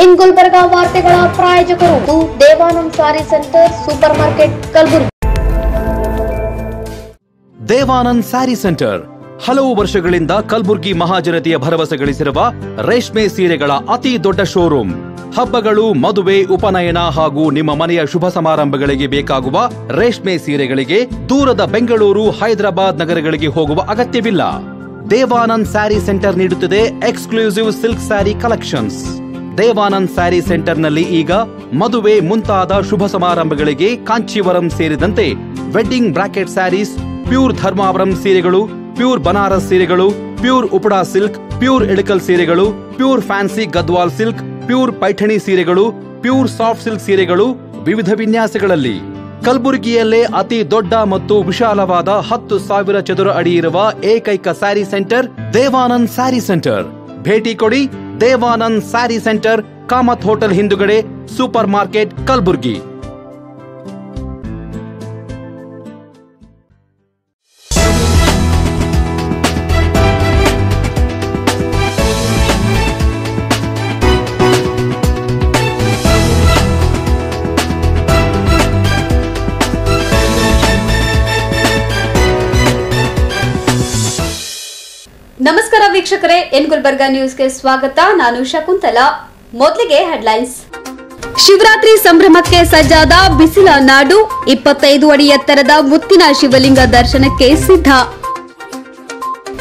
ಇನ್ ಗುಲ್ಬರ್ಗಾ ವಾರ್ತೆಗಳ ಪ್ರಾಯೋಜಕರು Devanand sari centre super market Kalaburagi. Devanand sari centre ಹಲವು ವರ್ಷಗಳಿಂದ ಕಲಬುರ್ಗಿ ಮಹಾಜನತೆಯ ಭರವಸೆ ಗಳಿಸಿರುವ ರೇಷ್ಮೆ ಸೀರೆಗಳ ಅತಿ ದೊಡ್ಡ ಶೋರೂಮ್. ಹಬ್ಬಗಳು, ಮದುವೆ, ಉಪನಯನ ಹಾಗೂ ನಿಮ್ಮ ಮನೆಯ ಶುಭ ಸಮಾರಂಭಗಳಿಗೆ ಬೇಕಾಗುವ ರೇಷ್ಮೆ ಸೀರೆಗಳಿಗೆ ದೂರದ ಬೆಂಗಳೂರು, ಹೈದರಾಬಾದ್ ನಗರಗಳಿಗೆ ಹೋಗುವ ಅಗತ್ಯವಿಲ್ಲ. ದೇವಾನಂದ್ ಸ್ಯಾರಿ ಸೆಂಟರ್ ನೀಡುತ್ತಿದೆ exclusive silk sari collections. Devanand sari ಸೆಂಟರ್ನಲ್ಲಿ ಈಗ ಮದುವೆ ಮುಂತಾದ ಶುಭ ಸಮಾರಂಭಗಳಿಗೆ ಕಾಂಚೀವರಂ ಸೇರಿದಂತೆ wedding brocade saris, pure Dharmavaram ಸೀರೆಗಳು, ಪ್ಯೂರ್ ಬನಾರಸ್ ಸೀರೆಗಳು, pure Uppada silk, pure Ilkal ಸೀರೆಗಳು, pure fancy Gadwal silk, pure Paithani ಸೀರೆಗಳು, ಪ್ಯೂರ್ ಸಾಫ್ಟ್ ಸಿಲ್ಕ್ ಸೀರೆಗಳು ವಿವಿಧ ವಿನ್ಯಾಸಗಳಲ್ಲಿ. ಕಲಬುರಗಿಯಲ್ಲೇ ಅತಿ ದೊಡ್ಡ ಮತ್ತು ವಿಶಾಲವಾದ 10,000 ಚದುರ ಅಡಿ ಇರುವ ಏಕೈಕ ಸ್ಯಾರಿ ಸೆಂಟರ್ ದೇವಾನಂದ್ ಸ್ಯಾರಿ ಸೆಂಟರ್. ಭೇಟಿ ಕೊಡಿ. ದೇವಾನಂದ್ ಸ್ಯಾರಿ ಸೆಂಟರ್, ಕಾಮತ್ ಹೋಟೆಲ್ ಹಿಂದುಗಡೆ, ಸೂಪರ್ ಮಾರ್ಕೆಟ್, ಕಲಬುರ್ಗಿ. ನಮಸ್ಕಾರ ವೀಕ್ಷಕರೇ, ಎನ್ ಗುಲ್ಬರ್ಗಾ ನ್ಯೂಸ್ಗೆ ಸ್ವಾಗತ. ನಾನು ಶಕುಂತಲಾ. ಮೊದಲಿಗೆ ಹೆಡ್ಲೈನ್ಸ್. ಶಿವರಾತ್ರಿ ಸಂಭ್ರಮಕ್ಕೆ ಸಜ್ಜಾದ ಬಿಸಿಲ ನಾಡು. 25 ಅಡಿ ಎತ್ತರದ ಮುತ್ತಿನ ಶಿವಲಿಂಗ ದರ್ಶನಕ್ಕೆ ಸಿದ್ಧ.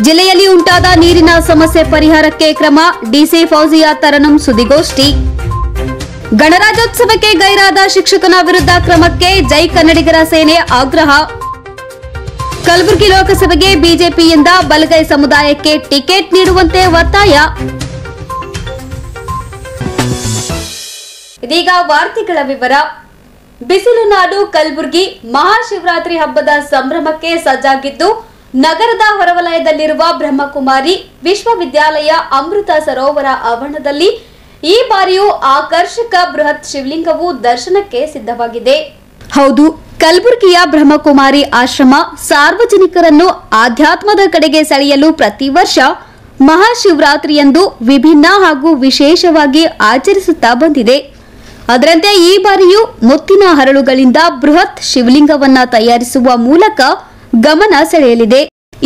ಜಿಲ್ಲೆಯಲ್ಲಿ ಉಂಟಾದ ನೀರಿನ ಸಮಸ್ಯೆ ಪರಿಹಾರಕ್ಕೆ ಕ್ರಮ. ಡಿಸಿ ಫೌಜಿಯಾ ತರನಂ ಸುದ್ದಿಗೋಷ್ಠಿ. ಗಣರಾಜ್ಯೋತ್ಸವಕ್ಕೆ ಗೈರಾದ ಶಿಕ್ಷಕನ ವಿರುದ್ಧ ಕ್ರಮಕ್ಕೆ ಜೈ ಕನ್ನಡಿಗರ ಸೇನೆ ಆಗ್ರಹ. ಕಲಬುರಗಿ ಲೋಕಸಭೆಗೆ ಬಿಜೆಪಿಯಿಂದ ಬಲಗೈ ಸಮುದಾಯಕ್ಕೆ ಟಿಕೆಟ್ ನೀಡುವಂತೆ ಒತ್ತಾಯ. ಇದೀಗ ವಾರ್ತೆಗಳ ವಿವರ. ಬಿಸಿಲು ನಾಡು ಕಲಬುರಗಿ ಮಹಾಶಿವರಾತ್ರಿ ಹಬ್ಬದ ಸಂಭ್ರಮಕ್ಕೆ ಸಜ್ಜಾಗಿದ್ದು, ನಗರದ ಹೊರವಲಯದಲ್ಲಿರುವ ಬ್ರಹ್ಮಕುಮಾರಿ ವಿಶ್ವವಿದ್ಯಾಲಯ ಅಮೃತ ಸರೋವರ ಆವರಣದಲ್ಲಿ ಈ ಬಾರಿಯೂ ಆಕರ್ಷಕ ಬೃಹತ್ ಶಿವಲಿಂಗವು ದರ್ಶನಕ್ಕೆ ಸಿದ್ಧವಾಗಿದೆ. ಹೌದು, ಕಲಬುರಗಿಯ ಬ್ರಹ್ಮಕುಮಾರಿ ಆಶ್ರಮ ಸಾರ್ವಜನಿಕರನ್ನು ಆಧ್ಯಾತ್ಮದ ಕಡೆಗೆ ಸೆಳೆಯಲು ಪ್ರತಿ ವರ್ಷ ಮಹಾಶಿವರಾತ್ರಿಯಂದು ವಿಭಿನ್ನ ಹಾಗೂ ವಿಶೇಷವಾಗಿ ಆಚರಿಸುತ್ತಾ ಬಂದಿದೆ. ಅದರಂತೆ ಈ ಬಾರಿಯೂ ಮುತ್ತಿನ ಹರಳುಗಳಿಂದ ಬೃಹತ್ ಶಿವಲಿಂಗವನ್ನ ತಯಾರಿಸುವ ಮೂಲಕ ಗಮನ ಸೆಳೆಯಲಿದೆ.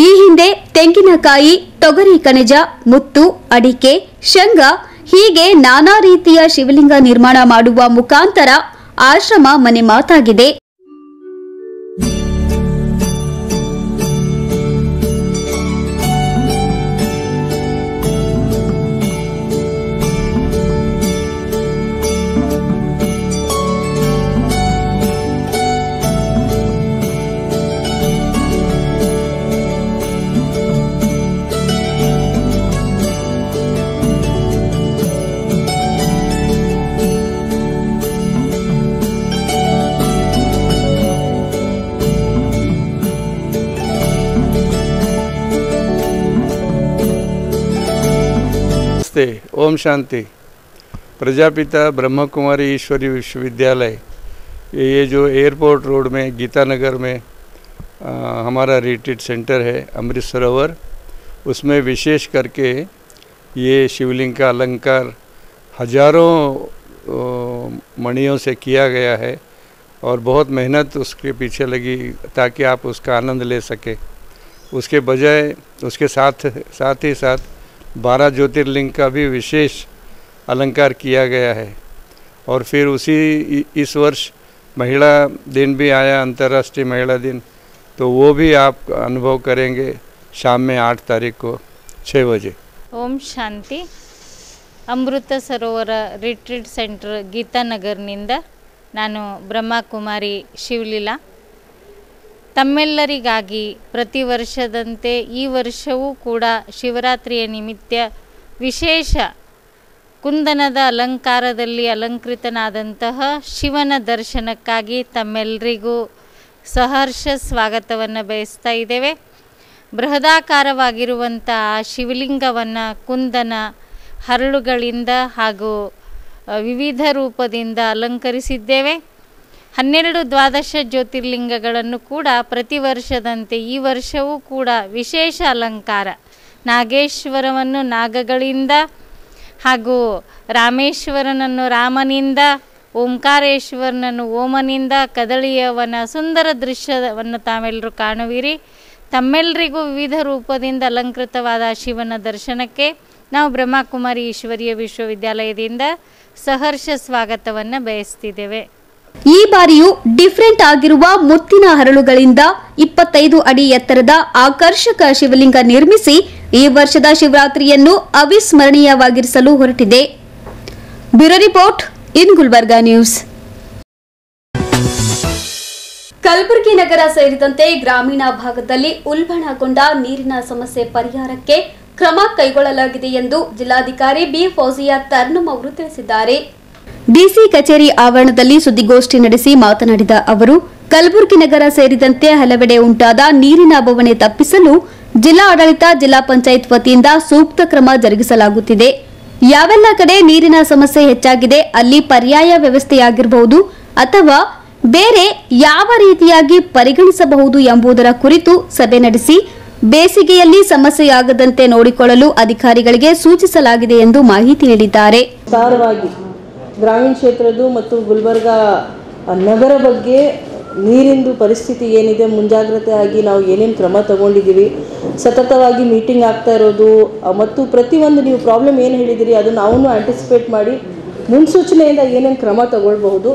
ಈ ಹಿಂದೆ ತೆಂಗಿನಕಾಯಿ, ತೊಗರಿ ಕಣಜ, ಮುತ್ತು, ಅಡಿಕೆ, ಶಂಗ ಹೀಗೆ ನಾನಾ ರೀತಿಯ ಶಿವಲಿಂಗ ನಿರ್ಮಾಣ ಮಾಡುವ ಮುಖಾಂತರ ಆಶ್ರಮ ಮನೆ ಮಾತಾಗಿದೆ. ओम शांति। प्रजापिता ब्रह्म कुमारी ईश्वरी विश्वविद्यालय, ये जो एयरपोर्ट रोड में गीता नगर में हमारा रिट्रीट सेंटर है अमृत सरोवर, उसमें विशेष करके ये शिवलिंग का अलंकार हजारों मणियों से किया गया है और बहुत मेहनत उसके पीछे लगी ताकि आप उसका आनंद ले सके। उसके बजाय उसके साथ ही साथ 12 ज्योतिर्लिंग का भी विशेष अलंकार किया गया है। और फिर इस वर्ष महिला दिन भी आया, अंतर्राष्ट्रीय महिला दिन, तो वो भी आप अनुभव करेंगे शाम में 8 तारीख को 6 बजे। ओम शांति। अमृत सरोवर रिट्रीट सेंटर ಗೀತಾನಗರ್ನಿಂದ ನಾನು ಬ್ರಹ್ಮಕುಮಾರಿ ಶಿವಲೀಲಾ. ತಮ್ಮೆಲ್ಲರಿಗಾಗಿ ಪ್ರತಿ ವರ್ಷದಂತೆ ಈ ವರ್ಷವೂ ಕೂಡ ಶಿವರಾತ್ರಿಯ ನಿಮಿತ್ತ ವಿಶೇಷ ಕುಂದನದ ಅಲಂಕಾರದಲ್ಲಿ ಅಲಂಕೃತನಾದಂತಹ ಶಿವನ ದರ್ಶನಕ್ಕಾಗಿ ತಮ್ಮೆಲ್ಲರಿಗೂ ಸಹರ್ಷ ಸ್ವಾಗತವನ್ನು ಬಯಸ್ತಾ ಇದ್ದೇವೆ. ಬೃಹದಾಕಾರವಾಗಿರುವಂಥ ಶಿವಲಿಂಗವನ್ನು ಕುಂದನ ಹರಳುಗಳಿಂದ ಹಾಗೂ ವಿವಿಧ ರೂಪದಿಂದ ಅಲಂಕರಿಸಿದ್ದೇವೆ. 12 ದ್ವಾದಶ ಜ್ಯೋತಿರ್ಲಿಂಗಗಳನ್ನು ಕೂಡ ಪ್ರತಿ ವರ್ಷದಂತೆ ಈ ವರ್ಷವೂ ಕೂಡ ವಿಶೇಷ ಅಲಂಕಾರ ನಾಗೇಶ್ವರವನ್ನು ನಾಗಗಳಿಂದ ಹಾಗೂ ರಾಮೇಶ್ವರನನ್ನು ರಾಮನಿಂದ, ಓಂಕಾರೇಶ್ವರನನ್ನು ಓಮನಿಂದ ಕದಳಿಯವನ ಸುಂದರ ದೃಶ್ಯವನ್ನು ತಾವೆಲ್ಲರೂ ಕಾಣುವಿರಿ. ತಮ್ಮೆಲ್ಲರಿಗೂ ವಿವಿಧ ರೂಪದಿಂದ ಅಲಂಕೃತವಾದ ಶಿವನ ದರ್ಶನಕ್ಕೆ ನಾವು ಬ್ರಹ್ಮಕುಮಾರಿ ಈಶ್ವರೀಯ ವಿಶ್ವವಿದ್ಯಾಲಯದಿಂದ ಸಹರ್ಷ ಸ್ವಾಗತವನ್ನು ಬಯಸ್ತಿದ್ದೇವೆ. ಈ ಬಾರಿಯೂ ಡಿಫರೆಂಟ್ ಆಗಿರುವ ಮುತ್ತಿನ ಹರಳುಗಳಿಂದ 25 ಅಡಿ ಎತ್ತರದ ಆಕರ್ಷಕ ಶಿವಲಿಂಗ ನಿರ್ಮಿಸಿ ಈ ವರ್ಷದ ಶಿವರಾತ್ರಿಯನ್ನು ಅವಿಸ್ಮರಣೀಯವಾಗಿರಿಸಲು ಹೊರಟಿದೆ. Bureau report in Gulbarga news. Kalaburagi ನಗರ ಸೇರಿದಂತೆ ಗ್ರಾಮೀಣ ಭಾಗದಲ್ಲಿ ಉಲ್ಬಣಗೊಂಡ ನೀರಿನ ಸಮಸ್ಯೆ ಪರಿಹಾರಕ್ಕೆ ಕ್ರಮ ಕೈಗೊಳ್ಳಲಾಗಿದೆ ಎಂದು ಜಿಲ್ಲಾಧಿಕಾರಿ ಬಿ ಫೌಜಿಯಾ ತರ್ನುಮ್ ಅವರು ತಿಳಿಸಿದ್ದಾರೆ. ಡಿಸಿ ಕಚೇರಿ ಆವರಣದಲ್ಲಿ ಸುದ್ದಿಗೋಷ್ಠಿ ನಡೆಸಿ ಮಾತನಾಡಿದ ಅವರು, ಕಲಬುರಗಿ ನಗರ ಸೇರಿದಂತೆ ಹಲವೆಡೆ ಉಂಟಾದ ನೀರಿನ ಬವಣೆ ತಪ್ಪಿಸಲು ಜಿಲ್ಲಾ ಆಡಳಿತ, ಜಿಲ್ಲಾ ಪಂಚಾಯತ್ ವತಿಯಿಂದ ಸೂಕ್ತ ಕ್ರಮ ಜರುಗಿಸಲಾಗುತ್ತಿದೆ. ಯಾವೆಲ್ಲ ಕಡೆ ನೀರಿನ ಸಮಸ್ಯೆ ಹೆಚ್ಚಾಗಿದೆ ಅಲ್ಲಿ ಪರ್ಯಾಯ ವ್ಯವಸ್ಥೆಯಾಗಿರಬಹುದು ಅಥವಾ ಬೇರೆ ಯಾವ ರೀತಿಯಾಗಿ ಪರಿಗಣಿಸಬಹುದು ಎಂಬುದರ ಕುರಿತು ಸಭೆ ನಡೆಸಿ ಬೇಸಿಗೆಯಲ್ಲಿ ಸಮಸ್ಯೆಯಾಗದಂತೆ ನೋಡಿಕೊಳ್ಳಲು ಅಧಿಕಾರಿಗಳಿಗೆ ಸೂಚಿಸಲಾಗಿದೆ ಎಂದು ಮಾಹಿತಿ ನೀಡಿದ್ದಾರೆ. ವಿಸ್ತಾರವಾಗಿ ಗ್ರಾಮೀಣ ಕ್ಷೇತ್ರದ್ದು ಮತ್ತು ಗುಲ್ಬರ್ಗಾ ನಗರ ಬಗ್ಗೆ ನೀರಿಂದು ಪರಿಸ್ಥಿತಿ ಏನಿದೆ, ಮುಂಜಾಗ್ರತೆ ಆಗಿ ನಾವು ಏನೇನು ಕ್ರಮ ತಗೊಂಡಿದ್ದೀವಿ, ಸತತವಾಗಿ ಮೀಟಿಂಗ್ ಆಗ್ತಾ ಇರೋದು ಮತ್ತು ಪ್ರತಿಯೊಂದು ನೀವು ಪ್ರಾಬ್ಲಮ್ ಏನು ಹೇಳಿದಿರಿ ಅದು ನಾವು ಆಂಟಿಸಿಪೇಟ್ ಮಾಡಿ ಮುನ್ಸೂಚನೆಯಿಂದ ಏನೇನು ಕ್ರಮ ತಗೊಳ್ಬಹುದು,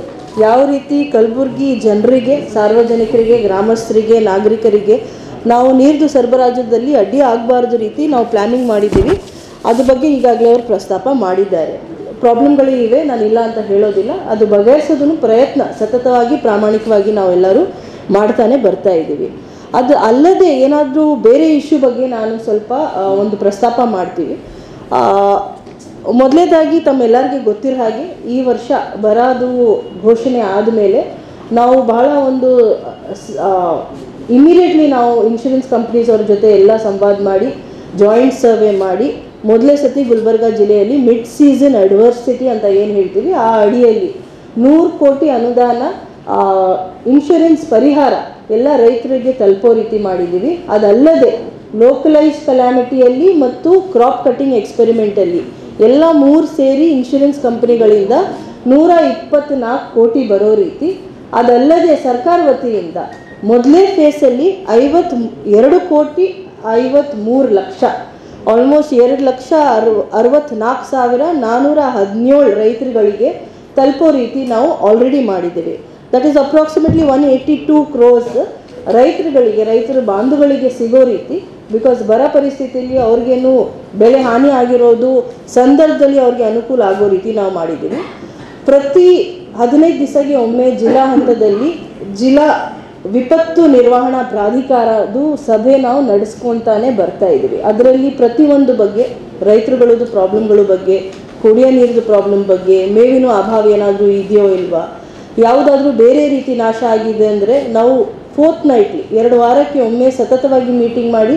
ಯಾವ ರೀತಿ ಕಲಬುರಗಿ ಜನರಿಗೆ, ಸಾರ್ವಜನಿಕರಿಗೆ, ಗ್ರಾಮಸ್ಥರಿಗೆ, ನಾಗರಿಕರಿಗೆ ನಾವು ನೀರಿನ ಸರಬರಾಜಲ್ಲಿ ಅಡ್ಡಿ ಆಗಬಾರ್ದು ರೀತಿ ನಾವು ಪ್ಲ್ಯಾನಿಂಗ್ ಮಾಡಿದ್ದೀವಿ. ಅದ್ರ ಬಗ್ಗೆ ಈಗಾಗಲೇ ಅವರು ಪ್ರಸ್ತಾಪ ಮಾಡಿದ್ದಾರೆ. ಪ್ರಾಬ್ಲಮ್ಗಳು ಇವೆ, ನಾನು ಇಲ್ಲ ಅಂತ ಹೇಳೋದಿಲ್ಲ. ಅದು ಬಗೆಹರಿಸೋದನ್ನು ಪ್ರಯತ್ನ ಸತತವಾಗಿ ಪ್ರಾಮಾಣಿಕವಾಗಿ ನಾವೆಲ್ಲರೂ ಮಾಡ್ತಾನೆ ಬರ್ತಾ ಇದ್ದೀವಿ. ಅದು ಅಲ್ಲದೆ ಏನಾದರೂ ಬೇರೆ ಇಶ್ಯೂ ಬಗ್ಗೆ ನಾನು ಸ್ವಲ್ಪ ಒಂದು ಪ್ರಸ್ತಾಪ ಮಾಡ್ತೀವಿ. ಮೊದಲೇದಾಗಿ ತಮ್ಮೆಲ್ಲರಿಗೆ ಗೊತ್ತಿರೋ ಹಾಗೆ ಈ ವರ್ಷ ಬರೋದು ಘೋಷಣೆ ಆದಮೇಲೆ ನಾವು ಬಹಳ ಒಂದು ಇಮಿಡಿಯೇಟ್ಲಿ ನಾವು ಇನ್ಶೂರೆನ್ಸ್ ಕಂಪ್ನೀಸ್ ಅವ್ರ ಜೊತೆ ಎಲ್ಲ ಸಂವಾದ ಮಾಡಿ ಜಾಯಿಂಟ್ ಸರ್ವೆ ಮಾಡಿ ಮೊದಲೇ ಸತಿ ಗುಲ್ಬರ್ಗಾ ಜಿಲ್ಲೆಯಲ್ಲಿ ಮಿಡ್ ಸೀಸನ್ ಅಡ್ವರ್ಸಿಟಿ ಅಂತ ಏನು ಹೇಳ್ತೀವಿ ಆ ಅಡಿಯಲ್ಲಿ 100 ಕೋಟಿ ಅನುದಾನ ಇನ್ಶೂರೆನ್ಸ್ ಪರಿಹಾರ ಎಲ್ಲ ರೈತರಿಗೆ ತಲುಪೋ ರೀತಿ ಮಾಡಿದ್ದೀವಿ. ಅದಲ್ಲದೆ ಲೋಕಲೈಸ್ ಕಲಾಮಿಟಿಯಲ್ಲಿ ಮತ್ತು ಕ್ರಾಪ್ ಕಟಿಂಗ್ ಎಕ್ಸ್ಪೆರಿಮೆಂಟಲ್ಲಿ ಎಲ್ಲ 3 ಸೇರಿ ಇನ್ಶೂರೆನ್ಸ್ ಕಂಪನಿಗಳಿಂದ 124 ಕೋಟಿ ಬರೋ ರೀತಿ. ಅದಲ್ಲದೆ ಸರ್ಕಾರ ವತಿಯಿಂದ ಮೊದಲೇ ಫೇಸಲ್ಲಿ 52 ಕೋಟಿ 53 ಲಕ್ಷ ಆಲ್ಮೋಸ್ಟ್ 2,64,417 ರೈತರುಗಳಿಗೆ ತಲುಪೋ ರೀತಿ ನಾವು ಆಲ್ರೆಡಿ ಮಾಡಿದ್ದೇವೆ. ದಟ್ ಈಸ್ ಅಪ್ರಾಕ್ಸಿಮೇಟ್ಲಿ 182 ಕ್ರೋರ್ಸ್ ರೈತರುಗಳಿಗೆ, ರೈತರ ಬಾಂಧವಗಳಿಗೆ ಸಿಗೋ ರೀತಿ. ಬಿಕಾಸ್ ಬರ ಪರಿಸ್ಥಿತಿಯಲ್ಲಿ ಅವ್ರಿಗೇನು ಬೆಳೆ ಹಾನಿ ಆಗಿರೋದು ಸಂದರ್ಭದಲ್ಲಿ ಅವ್ರಿಗೆ ಅನುಕೂಲ ಆಗೋ ರೀತಿ ನಾವು ಮಾಡಿದ್ದೀವಿ. ಪ್ರತಿ 15 ದಿವಸಕ್ಕೆ ಒಮ್ಮೆ ಜಿಲ್ಲಾ ಹಂತದಲ್ಲಿ ಜಿಲ್ಲಾ ವಿಪತ್ತು ನಿರ್ವಹಣಾ ಪ್ರಾಧಿಕಾರದ್ದು ಸಭೆ ನಾವು ನಡೆಸ್ಕೊತಾನೆ ಬರ್ತಾ ಇದ್ದೀವಿ. ಅದರಲ್ಲಿ ಪ್ರತಿಯೊಂದು ಬಗ್ಗೆ, ರೈತರುಗಳದ್ದು ಪ್ರಾಬ್ಲಮ್ಗಳ ಬಗ್ಗೆ, ಕುಡಿಯೋ ನೀರಿನ ಪ್ರಾಬ್ಲಮ್ ಬಗ್ಗೆ, ಮೇವಿನ ಅಭಾವ ಏನಾದರೂ ಇದೆಯೋ ಇಲ್ವಾ, ಯಾವುದಾದ್ರೂ ಬೇರೆ ರೀತಿ ನಾಶ ಆಗಿದೆ ಅಂದರೆ ನಾವು ಫೋರ್ಟ್ನೈಟ್ಲಿ 2 ವಾರಕ್ಕೆ ಒಮ್ಮೆ ಸತತವಾಗಿ ಮೀಟಿಂಗ್ ಮಾಡಿ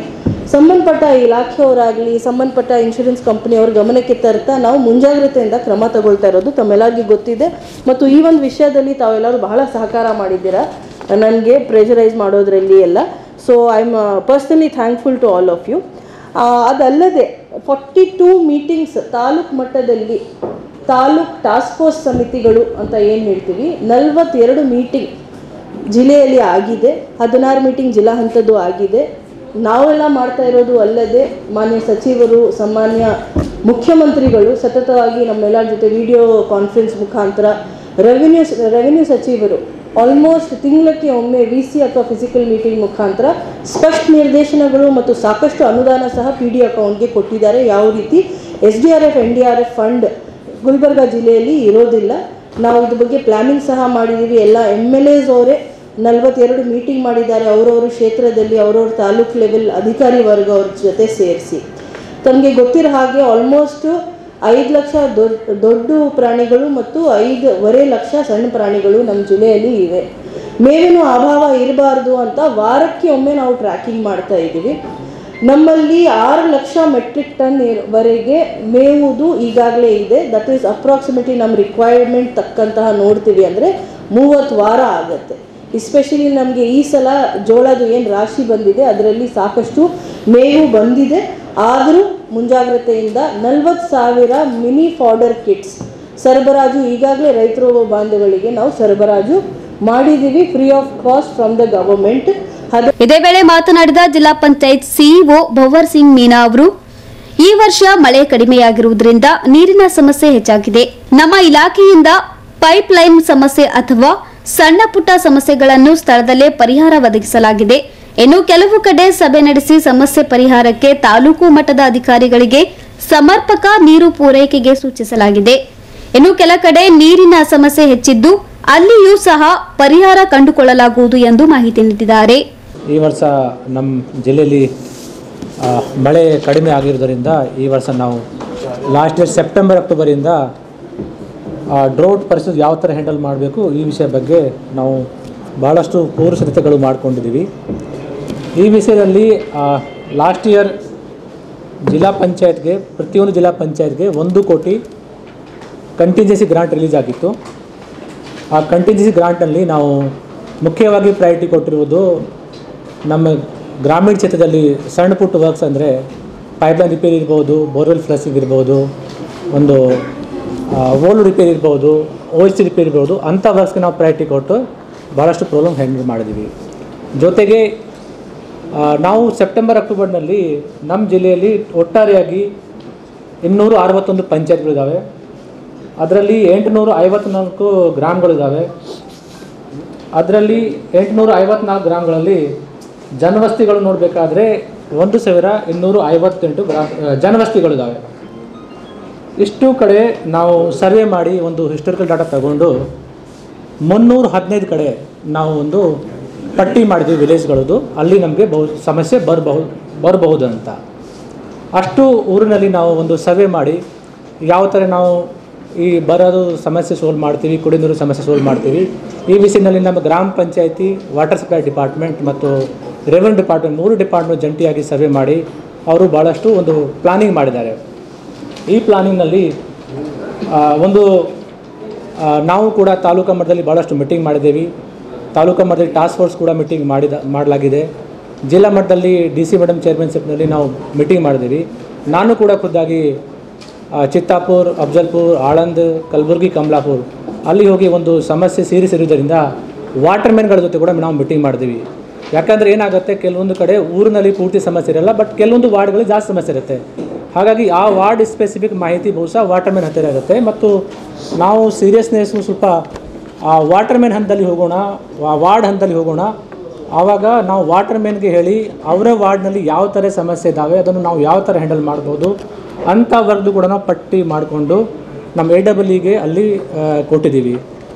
ಸಂಬಂಧಪಟ್ಟ ಇಲಾಖೆಯವರಾಗಲಿ ಸಂಬಂಧಪಟ್ಟ ಇನ್ಶೂರೆನ್ಸ್ ಕಂಪ್ನಿಯವ್ರ ಗಮನಕ್ಕೆ ತರ್ತಾ ನಾವು ಮುಂಜಾಗ್ರತೆಯಿಂದ ಕ್ರಮ ತಗೊಳ್ತಾ ಇರೋದು ತಮ್ಮೆಲ್ಲರಿಗೂ ಗೊತ್ತಿದೆ. ಮತ್ತು ಈ ಒಂದು ವಿಷಯದಲ್ಲಿ ತಾವೆಲ್ಲರೂ ಬಹಳ ಸಹಕಾರ ಮಾಡಿದ್ದೀರಾ ನನಗೆ ಪ್ರೆಷರೈಸ್ ಮಾಡೋದ್ರಲ್ಲಿ ಎಲ್ಲ. So I am personally thankful to all of you. ಅದಲ್ಲದೆ 42 ಮೀಟಿಂಗ್ಸ್ ತಾಲೂಕು ಮಟ್ಟದಲ್ಲಿ, ತಾಲೂಕ್ ಟಾಸ್ಕ್ ಫೋರ್ಸ್ ಸಮಿತಿಗಳು ಅಂತ ಏನು ಹೇಳ್ತೀವಿ, 42 ಮೀಟಿಂಗ್ ಜಿಲ್ಲೆಯಲ್ಲಿ ಆಗಿದೆ. 16 ಮೀಟಿಂಗ್ ಜಿಲ್ಲಾ ಹಂತದ್ದು ಆಗಿದೆ. ನಾವೆಲ್ಲ ಮಾಡ್ತಾ ಇರೋದು ಅಲ್ಲದೆ ಮಾನ್ಯ ಸಚಿವರು, ಸಾಮಾನ್ಯ ಮುಖ್ಯಮಂತ್ರಿಗಳು ಸತತವಾಗಿ ನಮ್ಮೆಲ್ಲರ ಜೊತೆ ವಿಡಿಯೋ ಕಾನ್ಫರೆನ್ಸ್ ಮುಖಾಂತರ, ರೆವಿನ್ಯೂ ಸಚಿವರು ಆಲ್ಮೋಸ್ಟ್ ತಿಂಗಳಕ್ಕೆ ಒಮ್ಮೆ VC ಅಥವಾ ಫಿಸಿಕಲ್ ಮೀಟಿಂಗ್ ಮುಖಾಂತರ ಸ್ಪಷ್ಟ ನಿರ್ದೇಶನಗಳು ಮತ್ತು ಸಾಕಷ್ಟು ಅನುದಾನ ಸಹ PD ಅಕೌಂಟ್ಗೆ ಕೊಟ್ಟಿದ್ದಾರೆ. ಯಾವ ರೀತಿ SDRF NDRF ಫಂಡ್ ಗುಲ್ಬರ್ಗಾ ಜಿಲ್ಲೆಯಲ್ಲಿ ಇರೋದಿಲ್ಲ. ನಾವು ಇದ್ರ ಬಗ್ಗೆ ಪ್ಲ್ಯಾನಿಂಗ್ ಸಹ ಮಾಡಿದ್ದೀವಿ. ಎಲ್ಲ MLAs ಅವರೇ 42 ಮೀಟಿಂಗ್ ಮಾಡಿದ್ದಾರೆ. ಅವರವರು ಕ್ಷೇತ್ರದಲ್ಲಿ ಅವರವ್ರ ತಾಲೂಕು ಲೆವೆಲ್ ಅಧಿಕಾರಿ ವರ್ಗ ಅವ್ರ ಜೊತೆ ಸೇರಿಸಿ. ತಮಗೆ ಗೊತ್ತಿರೋ ಹಾಗೆ ಆಲ್ಮೋಸ್ಟ್ 5 ಲಕ್ಷ ದೊಡ್ಡ ಪ್ರಾಣಿಗಳು ಮತ್ತು 5.5 ಲಕ್ಷ ಸಣ್ಣ ಪ್ರಾಣಿಗಳು ನಮ್ಮ ಜಿಲ್ಲೆಯಲ್ಲಿ ಇವೆ. ಮೇವಿನ ಅಭಾವ ಇರಬಾರ್ದು ಅಂತ ವಾರಕ್ಕೆ ಒಮ್ಮೆ ನಾವು ಟ್ರ್ಯಾಕಿಂಗ್ ಮಾಡ್ತಾ ಇದ್ದೀವಿ. ನಮ್ಮಲ್ಲಿ 6 ಲಕ್ಷ ಮೆಟ್ರಿಕ್ ಟನ್ ವರೆಗೆ ಮೇವುದು ಈಗಾಗಲೇ ಇದೆ. ದಟ್ ಈಸ್ ಅಪ್ರಾಕ್ಸಿಮೇಟ್ಲಿ ನಮ್ಮ ರಿಕ್ವೈರ್ಮೆಂಟ್ ತಕ್ಕಂತಹ ನೋಡ್ತೀವಿ ಅಂದರೆ 30 ವಾರ ಆಗುತ್ತೆ. ಎಸ್ಪೆಷಲಿ ನಮಗೆ ಈ ಸಲ ಜೋಳದು ಏನು ರಾಶಿ ಬಂದಿದೆ ಅದರಲ್ಲಿ ಸಾಕಷ್ಟು ಮೇವು ಬಂದಿದೆ. ಆದರೂ ಮುಂಜಾಗ್ರತೆಯಿಂದ 40,000 ಮಿನಿ ಫಾಡರ್ ಕಿಟ್ಸ್ ಸರಬರಾಜು ಈಗಾಗಲೇ ರೈತರು ಬಾಂಧವಗಳಿಗೆ ನಾವು ಸರಬರಾಜು ಮಾಡಿದ್ದೀವಿ free of cost from the government. ಇದೇ ವೇಳೆ ಮಾತನಾಡಿದ ಜಿಲ್ಲಾ ಪಂಚಾಯತ್ ಸಿಇಒ ಭವರ್ ಸಿಂಗ್ ಮೀನಾ ಅವರು, ಈ ವರ್ಷ ಮಳೆ ಕಡಿಮೆಯಾಗಿರುವುದರಿಂದ ನೀರಿನ ಸಮಸ್ಯೆ ಹೆಚ್ಚಾಗಿದೆ. ನಮ್ಮ ಇಲಾಖೆಯಿಂದ ಪೈಪ್ ಲೈನ್ ಸಮಸ್ಯೆ ಅಥವಾ ಸಣ್ಣ ಪುಟ್ಟ ಸಮಸ್ಯೆಗಳನ್ನು ಸ್ಥಳದಲ್ಲೇ ಪರಿಹಾರ ಒದಗಿಸಲಾಗಿದೆ. ಇನ್ನು ಕೆಲವು ಕಡೆ ಸಭೆ ನಡೆಸಿ ಸಮಸ್ಯೆ ಪರಿಹಾರಕ್ಕೆ ತಾಲೂಕು ಮಟ್ಟದ ಅಧಿಕಾರಿಗಳಿಗೆ ಸಮರ್ಪಕ ನೀರು ಪೂರೈಕೆಗೆ ಸೂಚಿಸಲಾಗಿದೆ. ಇನ್ನು ಕೆಲ ಕಡೆ ನೀರಿನ ಸಮಸ್ಯೆ ಹೆಚ್ಚಿದ್ದು ಅಲ್ಲಿಯೂ ಸಹ ಪರಿಹಾರ ಕಂಡುಕೊಳ್ಳಲಾಗುವುದು ಎಂದು ಮಾಹಿತಿ ನೀಡಿದ್ದಾರೆ. ಈ ವರ್ಷ ನಮ್ಮ ಜಿಲ್ಲೆಯಲ್ಲಿ ಮಳೆ ಕಡಿಮೆ ಆಗಿರೋದರಿಂದ ಈ ವರ್ಷ ನಾವು ಲಾಸ್ಟ್ ಇಯರ್ ಸೆಪ್ಟೆಂಬರ್ ಅಕ್ಟೋಬರಿಂದ ಡ್ರೌಟ್ ಪರಿಸ್ಥಿತಿ ಯಾವ ಥರ ಹ್ಯಾಂಡಲ್ ಮಾಡಬೇಕು ಈ ವಿಷಯ ಬಗ್ಗೆ ನಾವು ಭಾಳಷ್ಟು ಪೂರ್ವ ಸಿದ್ಧತೆಗಳು ಮಾಡ್ಕೊಂಡಿದ್ದೀವಿ. ಈ ವಿಷಯದಲ್ಲಿ ಲಾಸ್ಟ್ ಇಯರ್ ಜಿಲ್ಲಾ ಪಂಚಾಯತ್ಗೆ ಪ್ರತಿಯೊಂದು ಜಿಲ್ಲಾ ಪಂಚಾಯತ್ಗೆ 1 ಕೋಟಿ ಕಂಟಿಂಜೆನ್ಸಿ ಗ್ರಾಂಟ್ ರಿಲೀಸ್ ಆಗಿತ್ತು. ಆ ಕಂಟಿಂಜೆನ್ಸಿ ಗ್ರಾಂಟಲ್ಲಿ ನಾವು ಮುಖ್ಯವಾಗಿ ಪ್ರಯಾರಿಟಿ ಕೊಟ್ಟಿರುವುದು ನಮ್ಮ ಗ್ರಾಮೀಣ ಕ್ಷೇತ್ರದಲ್ಲಿ ಸಣ್ಣ ಪುಟ್ಟ ವರ್ಕ್ಸ್ ಅಂದರೆ ಪೈಪ್ಲೈನ್ ರಿಪೇರಿ ಇರ್ಬೋದು, ಬೋರ್ವೆಲ್ ಫ್ಲಶಿಂಗ್ ಇರ್ಬೋದು, ಒಂದು ಓಲ್ಡ್ ರಿಪೇರಿ ಇರ್ಬೋದು, OHC ರಿಪೇರಿ ಇರ್ಬೋದು, ಅಂಥ ವರ್ಕ್ಸ್ಗೆ ನಾವು ಪ್ರಯಾರಿಟಿ ಕೊಟ್ಟು ಭಾಳಷ್ಟು ಪ್ರಾಬ್ಲಮ್ ಹ್ಯಾಂಡಲ್ ಮಾಡಿದ್ದೀವಿ. ಜೊತೆಗೆ ನಾವು ಸೆಪ್ಟೆಂಬರ್ ಅಕ್ಟೋಬರ್ನಲ್ಲಿ ನಮ್ಮ ಜಿಲ್ಲೆಯಲ್ಲಿ ಒಟ್ಟಾರೆಯಾಗಿ 261 ಪಂಚಾಯತ್ಗಳಿದ್ದಾವೆ. ಅದರಲ್ಲಿ 854 ಗ್ರಾಮಗಳಿದ್ದಾವೆ. ಅದರಲ್ಲಿ 854 ಗ್ರಾಮಗಳಲ್ಲಿ ಜನವಸತಿಗಳು ನೋಡಬೇಕಾದ್ರೆ 1258 ಜನವಸತಿಗಳಿದ್ದಾವೆ. ಇಷ್ಟು ಕಡೆ ನಾವು ಸರ್ವೆ ಮಾಡಿ ಒಂದು ಹಿಸ್ಟಾರಿಕಲ್ ಡಾಟಾ ತಗೊಂಡು 315 ಕಡೆ ನಾವು ಒಂದು ಪಟ್ಟಿ ಮಾಡಿದ್ವಿ ವಿಲೇಜ್ಗಳದ್ದು, ಅಲ್ಲಿ ನಮಗೆ ಸಮಸ್ಯೆ ಬರಬಹುದು ಅಂತ. ಅಷ್ಟು ಊರಿನಲ್ಲಿ ನಾವು ಒಂದು ಸರ್ವೆ ಮಾಡಿ ಯಾವ ಥರ ನಾವು ಈ ಬರೋದು ಸಮಸ್ಯೆ ಸಾಲ್ವ್ ಮಾಡ್ತೀವಿ, ಕುಡಿಯ ನೀರು ಸಮಸ್ಯೆ ಸಾಲ್ವ್ ಮಾಡ್ತೀವಿ. ಈ ವಿಷಯದಲ್ಲಿ ನಮ್ಮ ಗ್ರಾಮ ಪಂಚಾಯತಿ, ವಾಟರ್ ಸಪ್ಲೈ ಡಿಪಾರ್ಟ್ಮೆಂಟ್ ಮತ್ತು ರೆವೆನ್ಯೂ ಡಿಪಾರ್ಟ್ಮೆಂಟ್ 3 ಡಿಪಾರ್ಟ್ಮೆಂಟ್ ಜಂಟಿಯಾಗಿ ಸರ್ವೆ ಮಾಡಿ ಅವರು ಭಾಳಷ್ಟು ಒಂದು ಪ್ಲಾನಿಂಗ್ ಮಾಡಿದ್ದಾರೆ. ಈ ಪ್ಲಾನಿಂಗ್ನಲ್ಲಿ ನಾವು ಕೂಡ ತಾಲೂಕು ಮಟ್ಟದಲ್ಲಿ ಭಾಳಷ್ಟು ಮೀಟಿಂಗ್ ಮಾಡಿದ್ದೇವೆ. ತಾಲೂಕು ಮಟ್ಟದಲ್ಲಿ ಟಾಸ್ಕ್ ಫೋರ್ಸ್ ಕೂಡ ಮೀಟಿಂಗ್ ಮಾಡಲಾಗಿದೆ. ಜಿಲ್ಲಾ ಮಟ್ಟದಲ್ಲಿ DC ಮೇಡಮ್ ಚೇರ್ಮನ್ಶಿಪ್ನಲ್ಲಿ ನಾವು ಮೀಟಿಂಗ್ ಮಾಡಿದ್ದೀವಿ. ನಾನು ಕೂಡ ಖುದ್ದಾಗಿ ಚಿತ್ತಾಪುರ್, ಅಫ್ಜಲ್ಪುರ್, ಆಳಂದ್, ಕಲಬುರ್ಗಿ, ಕಮಲಾಪುರ್ ಅಲ್ಲಿ ಹೋಗಿ ಒಂದು ಸಮಸ್ಯೆ ಸೀರಿಯಸ್ ಇರೋದರಿಂದ ವಾಟರ್ ಮ್ಯಾನ್ಗಳ ಜೊತೆ ಕೂಡ ನಾವು ಮೀಟಿಂಗ್ ಮಾಡಿದ್ದೀವಿ. ಯಾಕಂದರೆ ಏನಾಗುತ್ತೆ, ಕೆಲವೊಂದು ಕಡೆ ಊರಿನಲ್ಲಿ ಪೂರ್ತಿ ಸಮಸ್ಯೆ ಇರಲ್ಲ, ಬಟ್ ಕೆಲವೊಂದು ವಾರ್ಡ್ಗಳಲ್ಲಿ ಜಾಸ್ತಿ ಸಮಸ್ಯೆ ಇರುತ್ತೆ. ಹಾಗಾಗಿ ಆ ವಾರ್ಡ್ ಸ್ಪೆಸಿಫಿಕ್ ಮಾಹಿತಿ ಬಹುಶಃ ವಾಟರ್ ಮ್ಯಾನ್ ಹತ್ತಿರ ಇರುತ್ತೆ. ಮತ್ತು ನಾವು ಸೀರಿಯಸ್ನೆಸ್ಸು ಸ್ವಲ್ಪ ಆ ವಾಟರ್ ಮ್ಯಾನ್ ಹಂತದಲ್ಲಿ ಹೋಗೋಣ, ವಾರ್ಡ್ ಹಂತದಲ್ಲಿ ಹೋಗೋಣ. ಆವಾಗ ನಾವು ವಾಟರ್ ಮ್ಯಾನ್ಗೆ ಹೇಳಿ ಅವರ ವಾರ್ಡ್ನಲ್ಲಿ ಯಾವ ಥರ ಸಮಸ್ಯೆ ಇದ್ದಾವೆ ಅದನ್ನು ನಾವು ಯಾವ ಥರ ಹ್ಯಾಂಡಲ್ ಮಾಡ್ಬೋದು ಅಂಥ ವರ್ಗು ಕೂಡ ನಾವು ಪಟ್ಟಿ ಮಾಡಿಕೊಂಡು ನಮ್ಮ AEE ಅಲ್ಲಿ ಕೊಟ್ಟಿದ್ದೀವಿ.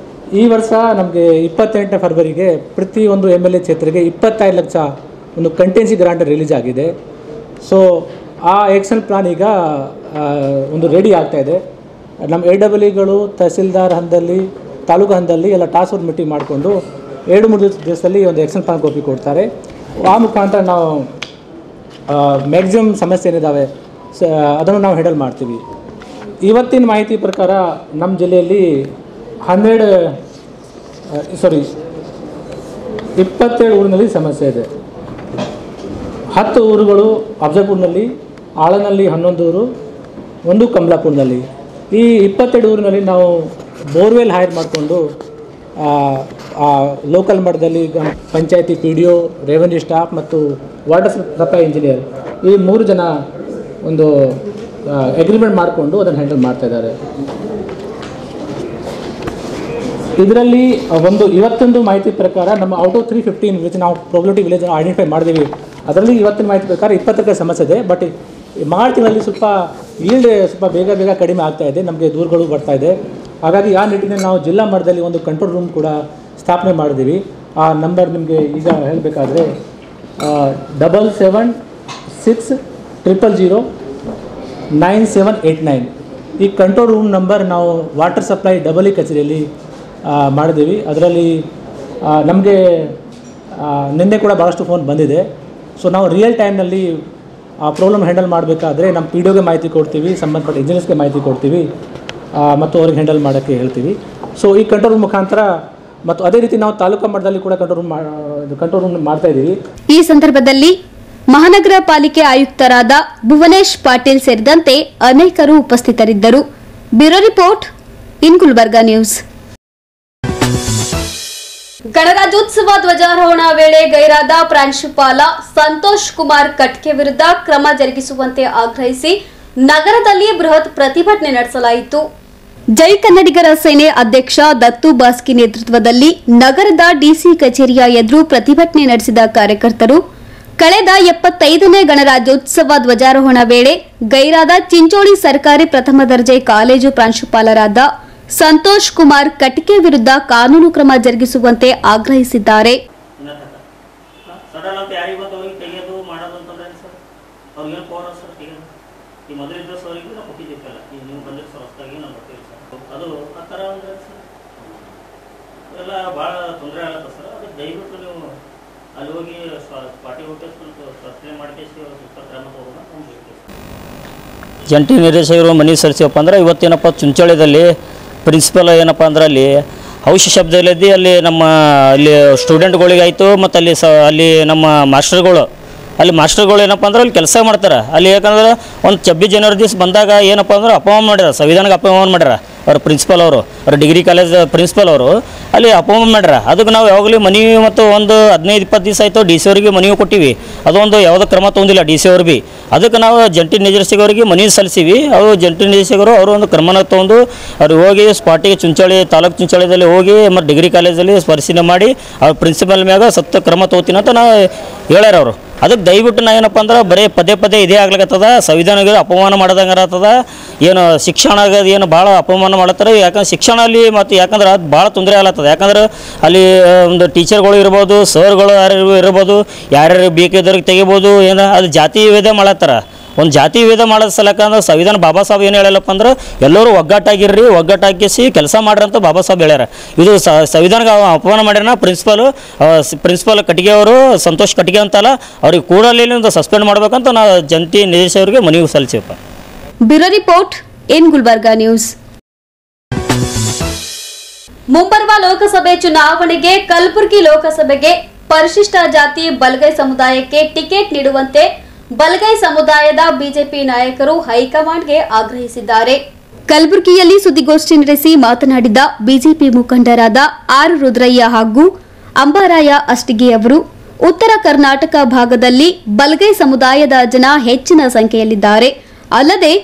ಈ ವರ್ಷ ನಮಗೆ 28 ಫೆಬ್ರವರಿಗೆ ಪ್ರತಿಯೊಂದು MLA ಕ್ಷೇತ್ರಕ್ಕೆ 25 ಲಕ್ಷ ಒಂದು ಕಂಟಿನ್ಸಿ ಗ್ರಾಂಟ್ ರಿಲೀಸ್ ಆಗಿದೆ. ಸೊ ಆ ಆ್ಯಕ್ಷನ್ ಪ್ಲಾನ್ ಈಗ ಒಂದು ರೆಡಿ ಆಗ್ತಾಯಿದೆ. ನಮ್ಮ AEEಗಳು ತಹಸೀಲ್ದಾರ್ ಹಂತದಲ್ಲಿ, ತಾಲೂಕು ಹಂತದಲ್ಲಿ ಎಲ್ಲ ಟಾಸ್ಕ್ ಫೋರ್ಸ್ ಮೀಟಿಂಗ್ ಮಾಡಿಕೊಂಡು 2-3 ದಿವಸದಲ್ಲಿ ಒಂದು ಆ್ಯಕ್ಷನ್ ಪ್ಲಾನ್ ಕಾಪಿ ಕೊಡ್ತಾರೆ. ಆ ಮುಖಾಂತರ ನಾವು ಮ್ಯಾಕ್ಸಿಮಮ್ ಸಮಸ್ಯೆ ಏನಿದ್ದಾವೆ ಅದನ್ನು ನಾವು ಹ್ಯಾಂಡಲ್ ಮಾಡ್ತೀವಿ. ಇವತ್ತಿನ ಮಾಹಿತಿ ಪ್ರಕಾರ ನಮ್ಮ ಜಿಲ್ಲೆಯಲ್ಲಿ 27 ಊರಿನಲ್ಲಿ ಸಮಸ್ಯೆ ಇದೆ. 10 ಊರುಗಳು ಅಫ್ಜಲ್ಪುರ್ನಲ್ಲಿ, ಆಳನಲ್ಲಿ 11 ಊರು, 1 ಕಮಲಾಪುರ್ನಲ್ಲಿ. ಈ 22 ಊರಿನಲ್ಲಿ ನಾವು ಬೋರ್ವೆಲ್ ಹೈರ್ ಮಾಡಿಕೊಂಡು ಲೋಕಲ್ ಮಟ್ಟದಲ್ಲಿ ಪಂಚಾಯತಿ PDO, ರೆವೆನ್ಯೂ ಸ್ಟಾಫ್ ಮತ್ತು ವಾಟರ್ ಸಪ್ಲೈ ಇಂಜಿನಿಯರ್ ಈ 3 ಜನ ಒಂದು ಅಗ್ರಿಮೆಂಟ್ ಮಾಡಿಕೊಂಡು ಅದನ್ನು ಹ್ಯಾಂಡಲ್ ಮಾಡ್ತಾಯಿದ್ದಾರೆ. ಇದರಲ್ಲಿ ಇವತ್ತೊಂದು ಮಾಹಿತಿ ಪ್ರಕಾರ ನಮ್ಮ ಔಟ್ ಆಫ್ 315 ವಿಚ್ ನಾವು ಪ್ರಾಬಬಿಲಿಟಿ ವಿಲೇಜ್ ಐಡೆಂಟಿಫೈ ಮಾಡಿದ್ದೀವಿ. ಅದರಲ್ಲಿ ಇವತ್ತಿನ ಮಾಹಿತಿ ಪ್ರಕಾರ 20 ಸಮಸ್ಯೆ ಇದೆ. ಬಟ್ ಮಾರ್ಚ್ ತಿಂಗಳಲ್ಲಿ ಸ್ವಲ್ಪ ಈಲ್ಡ್ ಸ್ವಲ್ಪ ಬೇಗ ಕಡಿಮೆ ಆಗ್ತಾ ಇದೆ, ನಮಗೆ ದೂರುಗಳು ಬರ್ತಾ ಇದೆ. ಹಾಗಾಗಿ ಆ ನಿಟ್ಟಿನಲ್ಲಿ ನಾವು ಜಿಲ್ಲಾ ಮಟ್ಟದಲ್ಲಿ ಒಂದು ಕಂಟ್ರೋಲ್ ರೂಮ್ ಕೂಡ ಸ್ಥಾಪನೆ ಮಾಡಿದ್ದೀವಿ. ಆ ನಂಬರ್ ನಿಮಗೆ ಈಗ ಹೇಳಬೇಕಾದ್ರೆ 7760009789 ಈ ಕಂಟ್ರೋಲ್ ರೂಮ್ ನಂಬರ್ ನಾವು ವಾಟರ್ ಸಪ್ಲೈ ಡಬಲ್ ಕಚೇರಿಯಲ್ಲಿ ಮಾಡಿದ್ದೀವಿ. ಅದರಲ್ಲಿ ನಮಗೆ ನಿನ್ನೆ ಕೂಡ ಭಾಳಷ್ಟು ಫೋನ್ ಬಂದಿದೆ. ಸೊ ನಾವು ರಿಯಲ್ ಟೈಮ್ನಲ್ಲಿ ಆ ಪ್ರಾಬ್ಲಮ್ ಹ್ಯಾಂಡಲ್ ಮಾಡಬೇಕಾದ್ರೆ ನಮ್ಮ PDOಗೆ ಮಾಹಿತಿ ಕೊಡ್ತೀವಿ, ಸಂಬಂಧಪಟ್ಟ ಇಂಜಿನಿಯರ್ಸ್ಗೆ ಮಾಹಿತಿ ಕೊಡ್ತೀವಿ ಮತ್ತು ಅವ್ರಿಗೆ ಹ್ಯಾಂಡಲ್ ಮಾಡೋಕ್ಕೆ ಹೇಳ್ತೀವಿ. ಸೊ ಈ ಕಂಟ್ರೋಲ್ ರೂಮ್ ಮುಖಾಂತರ ಮತ್ತು ಅದೇ ರೀತಿ ನಾವು ತಾಲೂಕು ಮಟ್ಟದಲ್ಲಿ ಕೂಡ ಕಂಟ್ರೋಲ್ ರೂಮ್ ಮಾಡ್ತಾ ಇದ್ದೀವಿ. ಈ ಸಂದರ್ಭದಲ್ಲಿ ಮಹಾನಗರ ಪಾಲಿಕೆ ಆಯುಕ್ತರಾದ ಭುವನೇಶ್ ಪಾಟೀಲ್ ಸೇರಿದಂತೆ ಅನೇಕರು ಉಪಸ್ಥಿತರಿದ್ದರು. Bureau report in Gulbarga news. ಗಣರಾಜ್ಯೋತ್ಸವ ಧ್ವಜಾರೋಹಣ ವೇಳೆ ಗೈರಾದ ಪ್ರಾಂಶುಪಾಲ ಸಂತೋಷ್ ಕುಮಾರ್ ಕಟ್ಕೆ ವಿರುದ್ಧ ಕ್ರಮ ಜರುಗಿಸುವಂತೆ ಆಗ್ರಹಿಸಿ ನಗರದಲ್ಲಿ ಬೃಹತ್ ಪ್ರತಿಭಟನೆ ನಡೆಸಲಾಯಿತು. ಜೈ ಕನ್ನಡಿಗರ ಸೇನೆ ಅಧ್ಯಕ್ಷ ದತ್ತು ಬಾಸ್ಕಿ ನೇತೃತ್ವದಲ್ಲಿ ನಗರದ ಡಿಸಿ ಕಚೇರಿಯ ಎದುರು ಪ್ರತಿಭಟನೆ ನಡೆಸಿದ ಕಾರ್ಯಕರ್ತರು ಕಳೆದ 75ನೇ ಗಣರಾಜ್ಯೋತ್ಸವ ಧ್ವಜಾರೋಹಣ ವೇಳೆ ಗೈರಾದ ಚಿಂಚೋಳಿ ಸರ್ಕಾರಿ ಪ್ರಥಮ ದರ್ಜೆ ಕಾಲೇಜು ಪ್ರಾಂಶುಪಾಲರಾದ ಸಂತೋಷ್ ಕುಮಾರ್ ಕಟ್ಕೆ ವಿರುದ್ಧ ಕಾನೂನು ಕ್ರಮ ಜರುಗಿಸುವಂತೆ ಆಗ್ರಹಿಸಿದ್ದಾರೆ. ಜಂಟಿ ನಿರ್ದೇಶಕರು ಮನವಿ ಸಲ್ಲಿಸಿವಪ್ಪ ಅಂದ್ರೆ ಇವತ್ತೇನಪ್ಪ ಚುಂಚೋಳಿದಲ್ಲಿ ಪ್ರಿನ್ಸಿಪಲ್ ಏನಪ್ಪ ಅಂದ್ರೆ ಅಲ್ಲಿ ಔಷಧ ಶಬ್ದದಲ್ಲಿ ಅಲ್ಲಿ ನಮ್ಮ ಅಲ್ಲಿ ಸ್ಟೂಡೆಂಟ್ಗಳಿಗಾಯಿತು ಮತ್ತು ಅಲ್ಲಿ ನಮ್ಮ ಮಾಸ್ಟರ್ಗಳು ಏನಪ್ಪ ಅಂದ್ರೆ ಅಲ್ಲಿ ಕೆಲಸ ಮಾಡ್ತಾರೆ. ಅಲ್ಲಿ ಯಾಕಂದ್ರೆ ಒಂದು 26 ಜನವರಿ ದಿವಸ ಬಂದಾಗ ಏನಪ್ಪ ಅಂದ್ರೆ ಅಪಮಾನ ಮಾಡ್ಯಾರ, ಸಂವಿಧಾನಕ್ಕೆ ಅಪಮಾನ ಮಾಡ್ಯಾರ. ಅವ್ರ ಪ್ರಿನ್ಸಿಪಲ್ ಅವರು, ಅವ್ರ ಡಿಗ್ರಿ ಕಾಲೇಜ್ ಪ್ರಿನ್ಸಿಪಲ್ ಅವರು ಅಲ್ಲಿ ಅಪಮಾನ ಮಾಡ್ಯಾರ. ಅದಕ್ಕೆ ನಾವು ಯಾವಾಗಲೂ ಮನವಿ ಮತ್ತು ಒಂದು 15-20 ದಿವಸ ಆಯಿತು ಡಿ ಸಿ ಅವರಿಗೆ ಮನವಿ ಕೊಟ್ಟಿವಿ. ಅದೊಂದು ಯಾವುದೋ ಕ್ರಮ ತೊಗೊಂಡಿಲ್ಲ ಡಿ ಸಿ ಅವ್ರು ಭೀ. ಅದಕ್ಕೆ ನಾವು ಜಂಟಿ ನಿರ್ದೇಶಕರಿಗೆ ಮನವಿ ಸಲ್ಲಿಸಿವಿ. ಅವರು ಜಂಟಿ ನಿರ್ದೇಶಕರು ಅವರು ಒಂದು ಕ್ರಮನ ತೊಗೊಂಡು ಅವ್ರು ಹೋಗಿ ಸ್ಪಾಟಿಗೆ ತಾಲೂಕು ಚುಂಚೋಳಿದಲ್ಲಿ ಹೋಗಿ ಮತ್ತು ಡಿಗ್ರಿ ಕಾಲೇಜಲ್ಲಿ ಪರಿಶೀಲನೆ ಮಾಡಿ ಅವ್ರ ಪ್ರಿನ್ಸಿಪಲ್ ಮ್ಯಾಗ ಸತ್ತ ಕ್ರಮ ತೊಗೋತೀನಿ ಅಂತ ನಾವು ಹೇಳ್ಯಾರ ಅವರು. ಅದಕ್ಕೆ ದಯವಿಟ್ಟು ನಾ ಏನಪ್ಪ ಅಂದ್ರೆ ಬರೀ ಪದೇ ಇದೇ ಆಗ್ಲಿಕ್ಕತ್ತದ, ಸಂವಿಧಾನಕ್ಕೆ ಅಪಮಾನ ಮಾಡೋದಂಗೆ ಆಗ್ತದ. ಏನು ಶಿಕ್ಷಣ ಆಗೋದು ಏನು ಭಾಳ ಅಪಮಾನ ಮಾಡತ್ತಾರೆ. ಯಾಕಂದ್ರೆ ಶಿಕ್ಷಣ ಅಲ್ಲಿ ಮತ್ತು ಯಾಕಂದ್ರೆ ಅದು ಭಾಳ ತೊಂದರೆ ಆಗ್ಲತ್ತದ. ಯಾಕಂದ್ರೆ ಅಲ್ಲಿ ಒಂದು ಟೀಚರ್ಗಳು ಇರ್ಬೋದು, ಸರ್ಗಳು ಯಾರು ಇರ್ಬೋದು, ಯಾರ್ಯಾರು ಬೇಕಿದ್ದವ್ರಿಗೆ ತೆಗಿಬೋದು. ಏನು ಅದು ಜಾತಿ ವಿಭೇದ ಮಾಡತ್ತಾರ. ಒಂದು ಜಾತಿ ವಿಭೇದ ಮಾಡೋದು ಸಲಕ ಅಂದ್ರೆ ಸಂವಿಧಾನ ಬಾಬಾ ಸಾಹೇಬ್ ಏನು ಹೇಳಲ್ಲಪ್ಪ ಅಂದ್ರೆ ಎಲ್ಲರೂ ಒಗ್ಗಟ್ಟಾಗಿರ್ರಿ, ಒಗ್ಗಟ್ಟಾಗಿಸಿ ಕೆಲಸ ಮಾಡ್ರಿ ಅಂತ ಬಾಬಾ ಸಾಹೇಬ್ ಹೇಳ್ಯಾರ. ಇದು ಸಂವಿಧಾನಕ್ಕೆ ಅಪಮಾನ ಮಾಡ್ಯಾರ. ಪ್ರಿನ್ಸಿಪಲ್ ಕಟ್ಟಿಗೆ ಅವರು ಸಂತೋಷ್ ಕಟ್ಟಿಗೆ ಅಂತಲ್ಲ, ಅವ್ರಿಗೆ ಕೂಡಲೇ ಒಂದು ಸಸ್ಪೆಂಡ್ ಮಾಡ್ಬೇಕಂತ ನಾವು ಜಂಟಿ ನಿರ್ದೇಶಕರಿಗೆ ಮನವಿ ಸಲ್ಲಿಸಿವಪ್ಪ. Bureau report in Gulbarga news. ಮುಂಬರುವ ಲೋಕಸಭೆ ಚುನಾವಣೆಗೆ ಕಲಬುರಗಿ ಲೋಕಸಭೆಗೆ ಪರಿಶಿಷ್ಟ ಜಾತಿ ಬಲಗೈ ಸಮುದಾಯಕ್ಕೆ ಟಿಕೆಟ್ ನೀಡುವಂತೆ ಬಲಗೈ ಸಮುದಾಯದ ಬಿಜೆಪಿ ನಾಯಕರು ಹೈಕಮಾಂಡ್ಗೆ ಆಗ್ರಹಿಸಿದ್ದಾರೆ. ಕಲಬುರಗಿಯಲ್ಲಿ ಸುದ್ದಿಗೋಷ್ಠಿ ನಡೆಸಿ ಮಾತನಾಡಿದ ಬಿಜೆಪಿ ಮುಖಂಡರಾದ ಆರ್ ರುದ್ರಯ್ಯ ಹಾಗೂ ಅಂಬಾರಾಯ ಅಷ್ಟಿಗೆ ಅವರು ಉತ್ತರ ಕರ್ನಾಟಕ ಭಾಗದಲ್ಲಿ ಬಲಗೈ ಸಮುದಾಯದ ಜನ ಹೆಚ್ಚಿನ ಸಂಖ್ಯೆಯಲ್ಲಿದ್ದಾರೆ. ಅಲ್ಲದೆ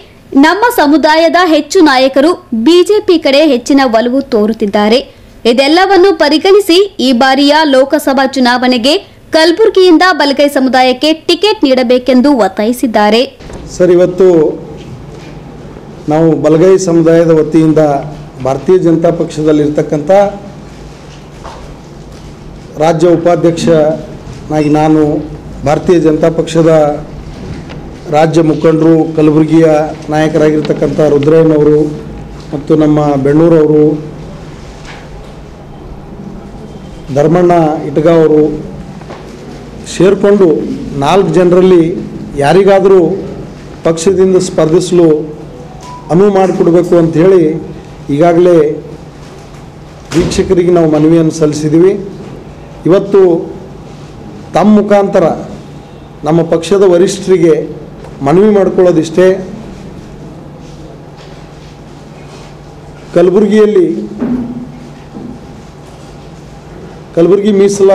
ನಮ್ಮ ಸಮುದಾಯದ ಹೆಚ್ಚು ನಾಯಕರು ಬಿಜೆಪಿ ಕಡೆ ಹೆಚ್ಚಿನ ಒಲವು ತೋರುತ್ತಿದ್ದಾರೆ. ಇದೆಲ್ಲವನ್ನು ಪರಿಗಣಿಸಿ ಈ ಬಾರಿಯ ಲೋಕಸಭಾ ಚುನಾವಣೆಗೆ ಕಲಬುರಗಿಯಿಂದ ಬಲಗೈ ಸಮುದಾಯಕ್ಕೆ ಟಿಕೆಟ್ ನೀಡಬೇಕೆಂದು ಒತ್ತಾಯಿಸಿದ್ದಾರೆ. ಸರ್, ಇವತ್ತು ನಾವು ಬಲಗೈ ಸಮುದಾಯದ ವತಿಯಿಂದ ಭಾರತೀಯ ಜನತಾ ಪಕ್ಷದಲ್ಲಿರ್ತಕ್ಕಂಥ ರಾಜ್ಯ ಉಪಾಧ್ಯಕ್ಷನಾಗಿ ನಾನು, ಭಾರತೀಯ ಜನತಾ ಪಕ್ಷದ ರಾಜ್ಯ ಮುಖಂಡರು, ಕಲಬುರಗಿಯ ನಾಯಕರಾಗಿರ್ತಕ್ಕಂಥ ರುದ್ರಯ್ಯನವರು ಮತ್ತು ನಮ್ಮ ಬೆಳ್ಳೂರವರು, ಧರ್ಮಣ್ಣ ಇಟ್ಗಾ ಅವರು ಸೇರಿಕೊಂಡು 4 ಜನರಲ್ಲಿ ಯಾರಿಗಾದರೂ ಪಕ್ಷದಿಂದ ಸ್ಪರ್ಧಿಸಲು ಅನುವು ಮಾಡಿಕೊಡಬೇಕು ಅಂಥೇಳಿ ಈಗಾಗಲೇ ವೀಕ್ಷಕರಿಗೆ ನಾವು ಮನವಿಯನ್ನು ಸಲ್ಲಿಸಿದ್ದೀವಿ. ಇವತ್ತು ತಮ್ಮ ಮುಖಾಂತರ ನಮ್ಮ ಪಕ್ಷದ ವರಿಷ್ಠರಿಗೆ ಮನವಿ ಮಾಡಿಕೊಳ್ಳೋದಿಷ್ಟೇ, ಕಲಬುರಗಿ ಮೀಸಲ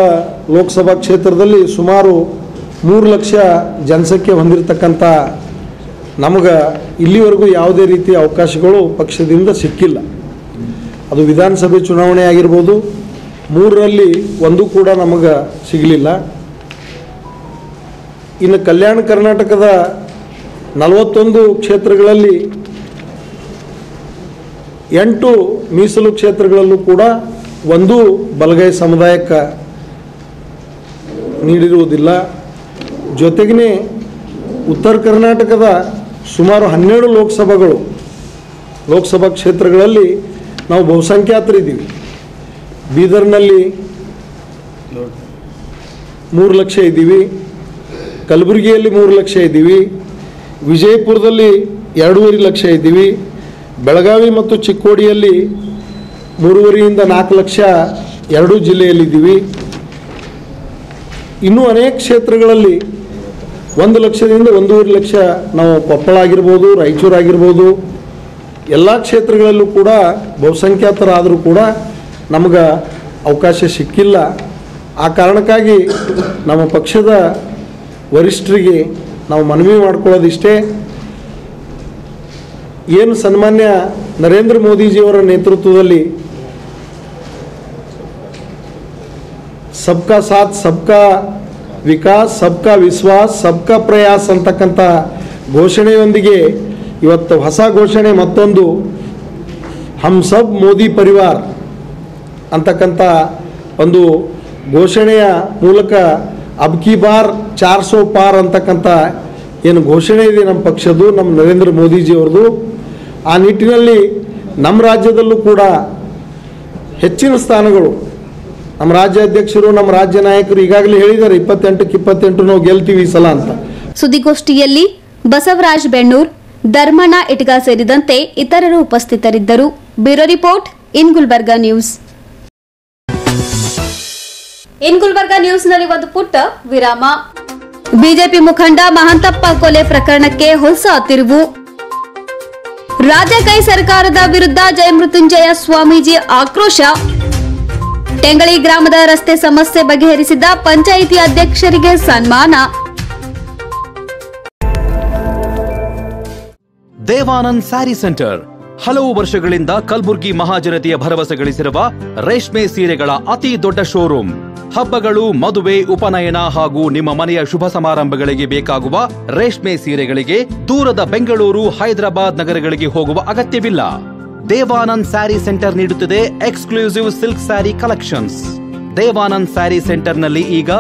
ಲೋಕಸಭಾ ಕ್ಷೇತ್ರದಲ್ಲಿ ಸುಮಾರು 3 ಲಕ್ಷ ಜನಸಂಖ್ಯೆ ಹೊಂದಿರತಕ್ಕಂಥ ನಮಗೆ ಇಲ್ಲಿವರೆಗೂ ಯಾವುದೇ ರೀತಿಯ ಅವಕಾಶಗಳು ಪಕ್ಷದಿಂದ ಸಿಕ್ಕಿಲ್ಲ. ಅದು ವಿಧಾನಸಭೆ ಚುನಾವಣೆ ಆಗಿರ್ಬೋದು, 3ರಲ್ಲಿ ಒಂದು ಕೂಡ ನಮಗೆ ಸಿಗಲಿಲ್ಲ. ಇನ್ನು ಕಲ್ಯಾಣ ಕರ್ನಾಟಕದ 41 ಕ್ಷೇತ್ರಗಳಲ್ಲಿ 8 ಮೀಸಲು ಕ್ಷೇತ್ರಗಳಲ್ಲೂ ಕೂಡ ಒಂದು ಬಲಗೈ ಸಮುದಾಯಕ್ಕೆ ನೀಡಿರುವುದಿಲ್ಲ. ಜೊತೆಗೇ ಉತ್ತರ ಕರ್ನಾಟಕದ ಸುಮಾರು 12 ಲೋಕಸಭಾ ಕ್ಷೇತ್ರಗಳಲ್ಲಿ ನಾವು ಬಹುಸಂಖ್ಯಾತರಿದ್ದೀವಿ. ಬೀದರ್ನಲ್ಲಿ 3 ಲಕ್ಷ ಇದ್ದೀವಿ, ಕಲಬುರಗಿಯಲ್ಲಿ 3 ಲಕ್ಷ ಇದ್ದೀವಿ, ವಿಜಯಪುರದಲ್ಲಿ 2.5 ಲಕ್ಷ ಇದ್ದೀವಿ, ಬೆಳಗಾವಿ ಮತ್ತು ಚಿಕ್ಕೋಡಿಯಲ್ಲಿ 3.5ರಿಂದ 4 ಲಕ್ಷ 2 ಜಿಲ್ಲೆಯಲ್ಲಿದ್ದೀವಿ. ಇನ್ನೂ ಅನೇಕ ಕ್ಷೇತ್ರಗಳಲ್ಲಿ 1 ಲಕ್ಷದಿಂದ 1.5 ಲಕ್ಷ ನಾವು ಕೊಪ್ಪಳ ಆಗಿರ್ಬೋದು, ರಾಯಚೂರು ಆಗಿರ್ಬೋದು, ಎಲ್ಲ ಕ್ಷೇತ್ರಗಳಲ್ಲೂ ಕೂಡ ಬಹುಸಂಖ್ಯಾತರಾದರೂ ಕೂಡ ನಮಗೆ ಅವಕಾಶ ಸಿಕ್ಕಿಲ್ಲ. ಆ ಕಾರಣಕ್ಕಾಗಿ ನಮ್ಮ ಪಕ್ಷದ ವರಿಷ್ಠರಿಗೆ ನಾವು ಮನವಿ ಮಾಡ್ಕೊಳ್ಳೋದಿಷ್ಟೇ, ಏನು ಸನ್ಮಾನ್ಯ ನರೇಂದ್ರ ಮೋದಿಜಿಯವರ ನೇತೃತ್ವದಲ್ಲಿ ಸಬ್ಕಾ ಸಾಥ್ ಸಬ್ಕಾ ವಿಕಾಸ್ ಸಬ್ಕಾ ವಿಶ್ವಾಸ್ ಸಬ್ಕಾ ಪ್ರಯಾಸ್ ಅಂತಕ್ಕಂಥ ಘೋಷಣೆಯೊಂದಿಗೆ ಇವತ್ತು ಹೊಸ ಘೋಷಣೆ ಮತ್ತೊಂದು ಹಮ್ ಸಬ್ ಮೋದಿ ಪರಿವಾರ್ ಅಂತಕ್ಕಂಥ ಒಂದು ಘೋಷಣೆಯ ಮೂಲಕ ಅಬ್ ಕಿ ಬಾರ್ 400 ಪಾರ್ ಅಂತಕ್ಕಂಥ ಏನು ಘೋಷಣೆ ಇದೆ ನಮ್ಮ ಪಕ್ಷದ್ದು, ನಮ್ಮ ನರೇಂದ್ರ ಮೋದಿಜಿಯವ್ರದ್ದು, ಆ ನಿಟ್ಟಿನಲ್ಲಿ ನಮ್ಮ ರಾಜ್ಯದಲ್ಲೂ ಕೂಡ ಹೆಚ್ಚಿನ ಸ್ಥಾನಗಳು ನಮ್ಮ ರಾಜ್ಯಾಧ್ಯಕ್ಷರು, ನಮ್ಮ ರಾಜ್ಯ ನಾಯಕರು ಈಗಾಗಲೇ ಹೇಳಿದ್ದಾರೆ 28ಕ್ಕೆ 28 ನಾವು ಗೆಲ್ತೀವಿ ಈ ಸಲ ಅಂತ. ಸುದ್ದಿಗೋಷ್ಠಿಯಲ್ಲಿ ಬಸವರಾಜ್ ಬೆಣ್ಣೂರ್, ಧರ್ಮಣ್ಣ ಇಟ್ಗ ಸೇರಿದಂತೆ ಇತರರು ಉಪಸ್ಥಿತರಿದ್ದರು. Bureau report, in Gulbarga news. ಇನ್ ಗುಲ್ಬರ್ಗಾ ನ್ಯೂಸ್ನಲ್ಲಿ ಒಂದು ಪುಟ್ಟ ವಿರಾಮ. ಬಿಜೆಪಿ ಮುಖಂಡ ಮಹಂತಪ್ಪ ಕೊಲೆ ಪ್ರಕರಣಕ್ಕೆ ಹೊಸ ತಿರುವು. ರಾಜ್ಯ ಕೈ ಸರ್ಕಾರದ ವಿರುದ್ಧ ಜಯಮೃತ್ಯುಂಜಯ ಸ್ವಾಮೀಜಿ ಆಕ್ರೋಶ. ಟೆಂಗಳಿ ಗ್ರಾಮದ ರಸ್ತೆ ಸಮಸ್ಯೆ ಬಗೆಹರಿಸಿದ ಪಂಚಾಯಿತಿ ಅಧ್ಯಕ್ಷರಿಗೆ ಸನ್ಮಾನ. ದೇವಾನಂದ್ ಸ್ಯಾರಿ ಸೆಂಟರ್ ಹಲವು ವರ್ಷಗಳಿಂದ ಕಲಬುರ್ಗಿ ಮಹಾಜನತೆಯ ಭರವಸೆ ಗಳಿಸಿರುವ ರೇಷ್ಮೆ ಸೀರೆಗಳ ಅತಿ ದೊಡ್ಡ ಶೋರೂಮ್. ಹಬ್ಬಗಳು, ಮದುವೆ, ಉಪನಯನ ಹಾಗೂ ನಿಮ್ಮ ಮನೆಯ ಶುಭ ಸಮಾರಂಭಗಳಿಗೆ ಬೇಕಾಗುವ ರೇಷ್ಮೆ ಸೀರೆಗಳಿಗೆ ದೂರದ ಬೆಂಗಳೂರು, ಹೈದರಾಬಾದ್ ನಗರಗಳಿಗೆ ಹೋಗುವ ಅಗತ್ಯವಿಲ್ಲ. ದೇವಾನಂದ್ ಸ್ಯಾರಿ ಸೆಂಟರ್ ನೀಡುತ್ತಿದೆ exclusive silk sari collections. Devanand sari ಸೆಂಟರ್ನಲ್ಲಿ ಈಗ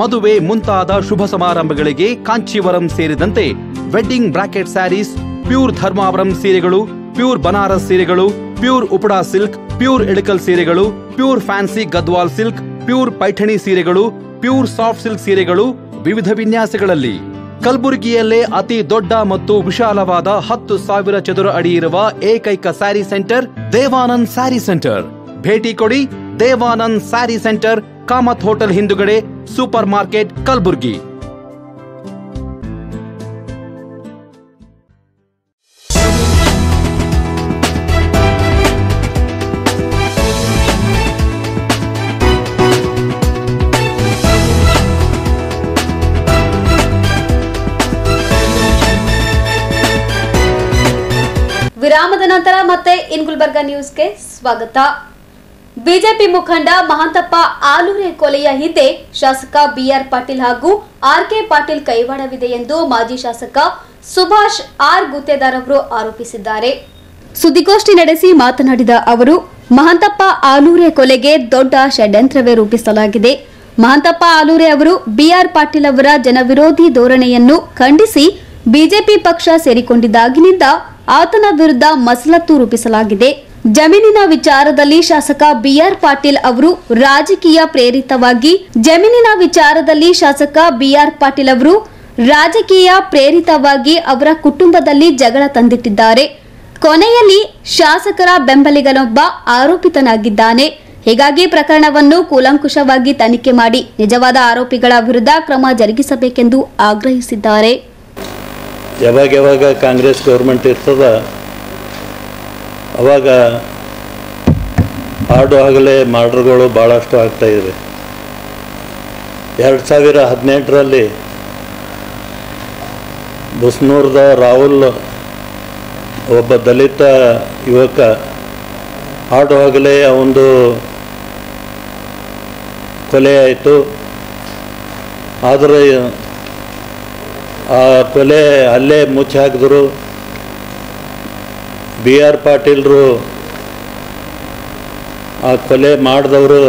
ಮದುವೆ ಮುಂತಾದ ಶುಭ ಸಮಾರಂಭಗಳಿಗೆ ಕಾಂಚೀವರಂ ಸೇರಿದಂತೆ wedding brocade saris, pure Dharmavaram ಸೀರೆಗಳು, ಪ್ಯೂರ್ ಬನಾರಸ್ ಸೀರೆಗಳು, pure Uppada silk, pure Ilkal ಸೀರೆಗಳು, pure fancy Gadwal silk, pure Paithani ಸೀರೆಗಳು, ಪ್ಯೂರ್ ಸಾಫ್ಟ್ ಸಿಲ್ಕ್ ಸೀರೆಗಳು ವಿವಿಧ ವಿನ್ಯಾಸಗಳಲ್ಲಿ. ಕಲಬುರಗಿಯಲ್ಲೇ ಅತಿ ದೊಡ್ಡ ಮತ್ತು ವಿಶಾಲವಾದ 10,000 ಚದುರ ಅಡಿ ಇರುವ ಏಕೈಕ ಸ್ಯಾರಿ ಸೆಂಟರ್ ದೇವಾನಂದ್ ಸ್ಯಾರಿ ಸೆಂಟರ್. ಭೇಟಿ ಕೊಡಿ. ದೇವಾನಂದ್ ಸ್ಯಾರಿ ಸೆಂಟರ್, ಕಾಮತ್ ಹೋಟೆಲ್ ಹಿಂದುಗಡೆ, ಸೂಪರ್ ಮಾರ್ಕೆಟ್, ಕಲಬುರ್ಗಿ. ವಿರಾಮದ ನಂತರ ಮತ್ತೆ ಇನ್ ಗುಲ್ಬರ್ಗಾ ನ್ಯೂಸ್ಗೆ ಸ್ವಾಗತ. ಬಿಜೆಪಿ ಮುಖಂಡ ಮಹಾಂತಪ್ಪ ಆಲೂರೆ ಕೊಲೆಯ ಹಿಂದೆ ಶಾಸಕ ಬಿಆರ್ ಪಾಟೀಲ್ ಹಾಗೂ ಆರ್ಕೆ ಪಾಟೀಲ್ ಕೈವಾಡವಿದೆ ಎಂದು ಮಾಜಿ ಶಾಸಕ ಸುಭಾಷ್ ಆರ್ ಗುತ್ತೇದಾರ್ ಅವರು ಆರೋಪಿಸಿದ್ದಾರೆ. ಸುದ್ದಿಗೋಷ್ಠಿ ನಡೆಸಿ ಮಾತನಾಡಿದ ಅವರು, ಮಹಾಂತಪ್ಪ ಆಲೂರೆ ಕೊಲೆಗೆ ದೊಡ್ಡ ಷಡ್ಯಂತ್ರವೇ ರೂಪಿಸಲಾಗಿದೆ. ಮಹಾಂತಪ್ಪ ಆಲೂರೆ ಅವರು ಬಿಆರ್ ಪಾಟೀಲ್ ಅವರ ಜನವಿರೋಧಿ ಧೋರಣೆಯನ್ನು ಖಂಡಿಸಿ ಬಿಜೆಪಿ ಪಕ್ಷ ಸೇರಿಕೊಂಡಿದ್ದಾಗಿನಿಂದ ಆತನ ವಿರುದ್ಧ ಮಸಲತ್ತು ರೂಪಿಸಲಾಗಿದೆ. ಜಮೀನಿನ ವಿಚಾರದಲ್ಲಿ ಶಾಸಕ ಬಿಆರ್ ಪಾಟೀಲ್ ಅವರು ರಾಜಕೀಯ ಪ್ರೇರಿತವಾಗಿ ಅವರ ಕುಟುಂಬದಲ್ಲಿ ಜಗಳ ತಂದಿಟ್ಟಿದ್ದಾರೆ. ಕೊನೆಯಲ್ಲಿ ಶಾಸಕರ ಬೆಂಬಲಿಗನೊಬ್ಬ ಆರೋಪಿತನಾಗಿದ್ದಾನೆ. ಹೀಗಾಗಿ ಪ್ರಕರಣವನ್ನು ಕೂಲಂಕುಷವಾಗಿ ತನಿಖೆ ಮಾಡಿ ನಿಜವಾದ ಆರೋಪಿಗಳ ವಿರುದ್ಧ ಕ್ರಮ ಜರುಗಿಸಬೇಕೆಂದು ಆಗ್ರಹಿಸಿದ್ದಾರೆ. ಯಾವಾಗ ಕಾಂಗ್ರೆಸ್ ಗೌರ್ಮೆಂಟ್ ಇರ್ತದ ಅವಾಗ ಹಾಡು ಆಗಲೇ ಮರ್ಡರ್ಗಳು ಭಾಳಷ್ಟು ಆಗ್ತಾಯಿದೆ. 2018ರಲ್ಲಿ ಬುಸ್ನೂರ್ದ ರಾಹುಲ್ ಒಬ್ಬ ದಲಿತ ಯುವಕ ಹಾಡು ಆಗಲೇ ಒಂದು ಕೊಲೆ ಆಯಿತು. ಆದರೆ ಆ ಕೊಲೆ ಅಲ್ಲೇ ಮುಚ್ಚಿ ಹಾಕಿದ್ರು. ಬಿ ಆರ್ ಪಾಟೀಲ್ರು ಆ ಕೊಲೆ ಮಾಡಿದವರು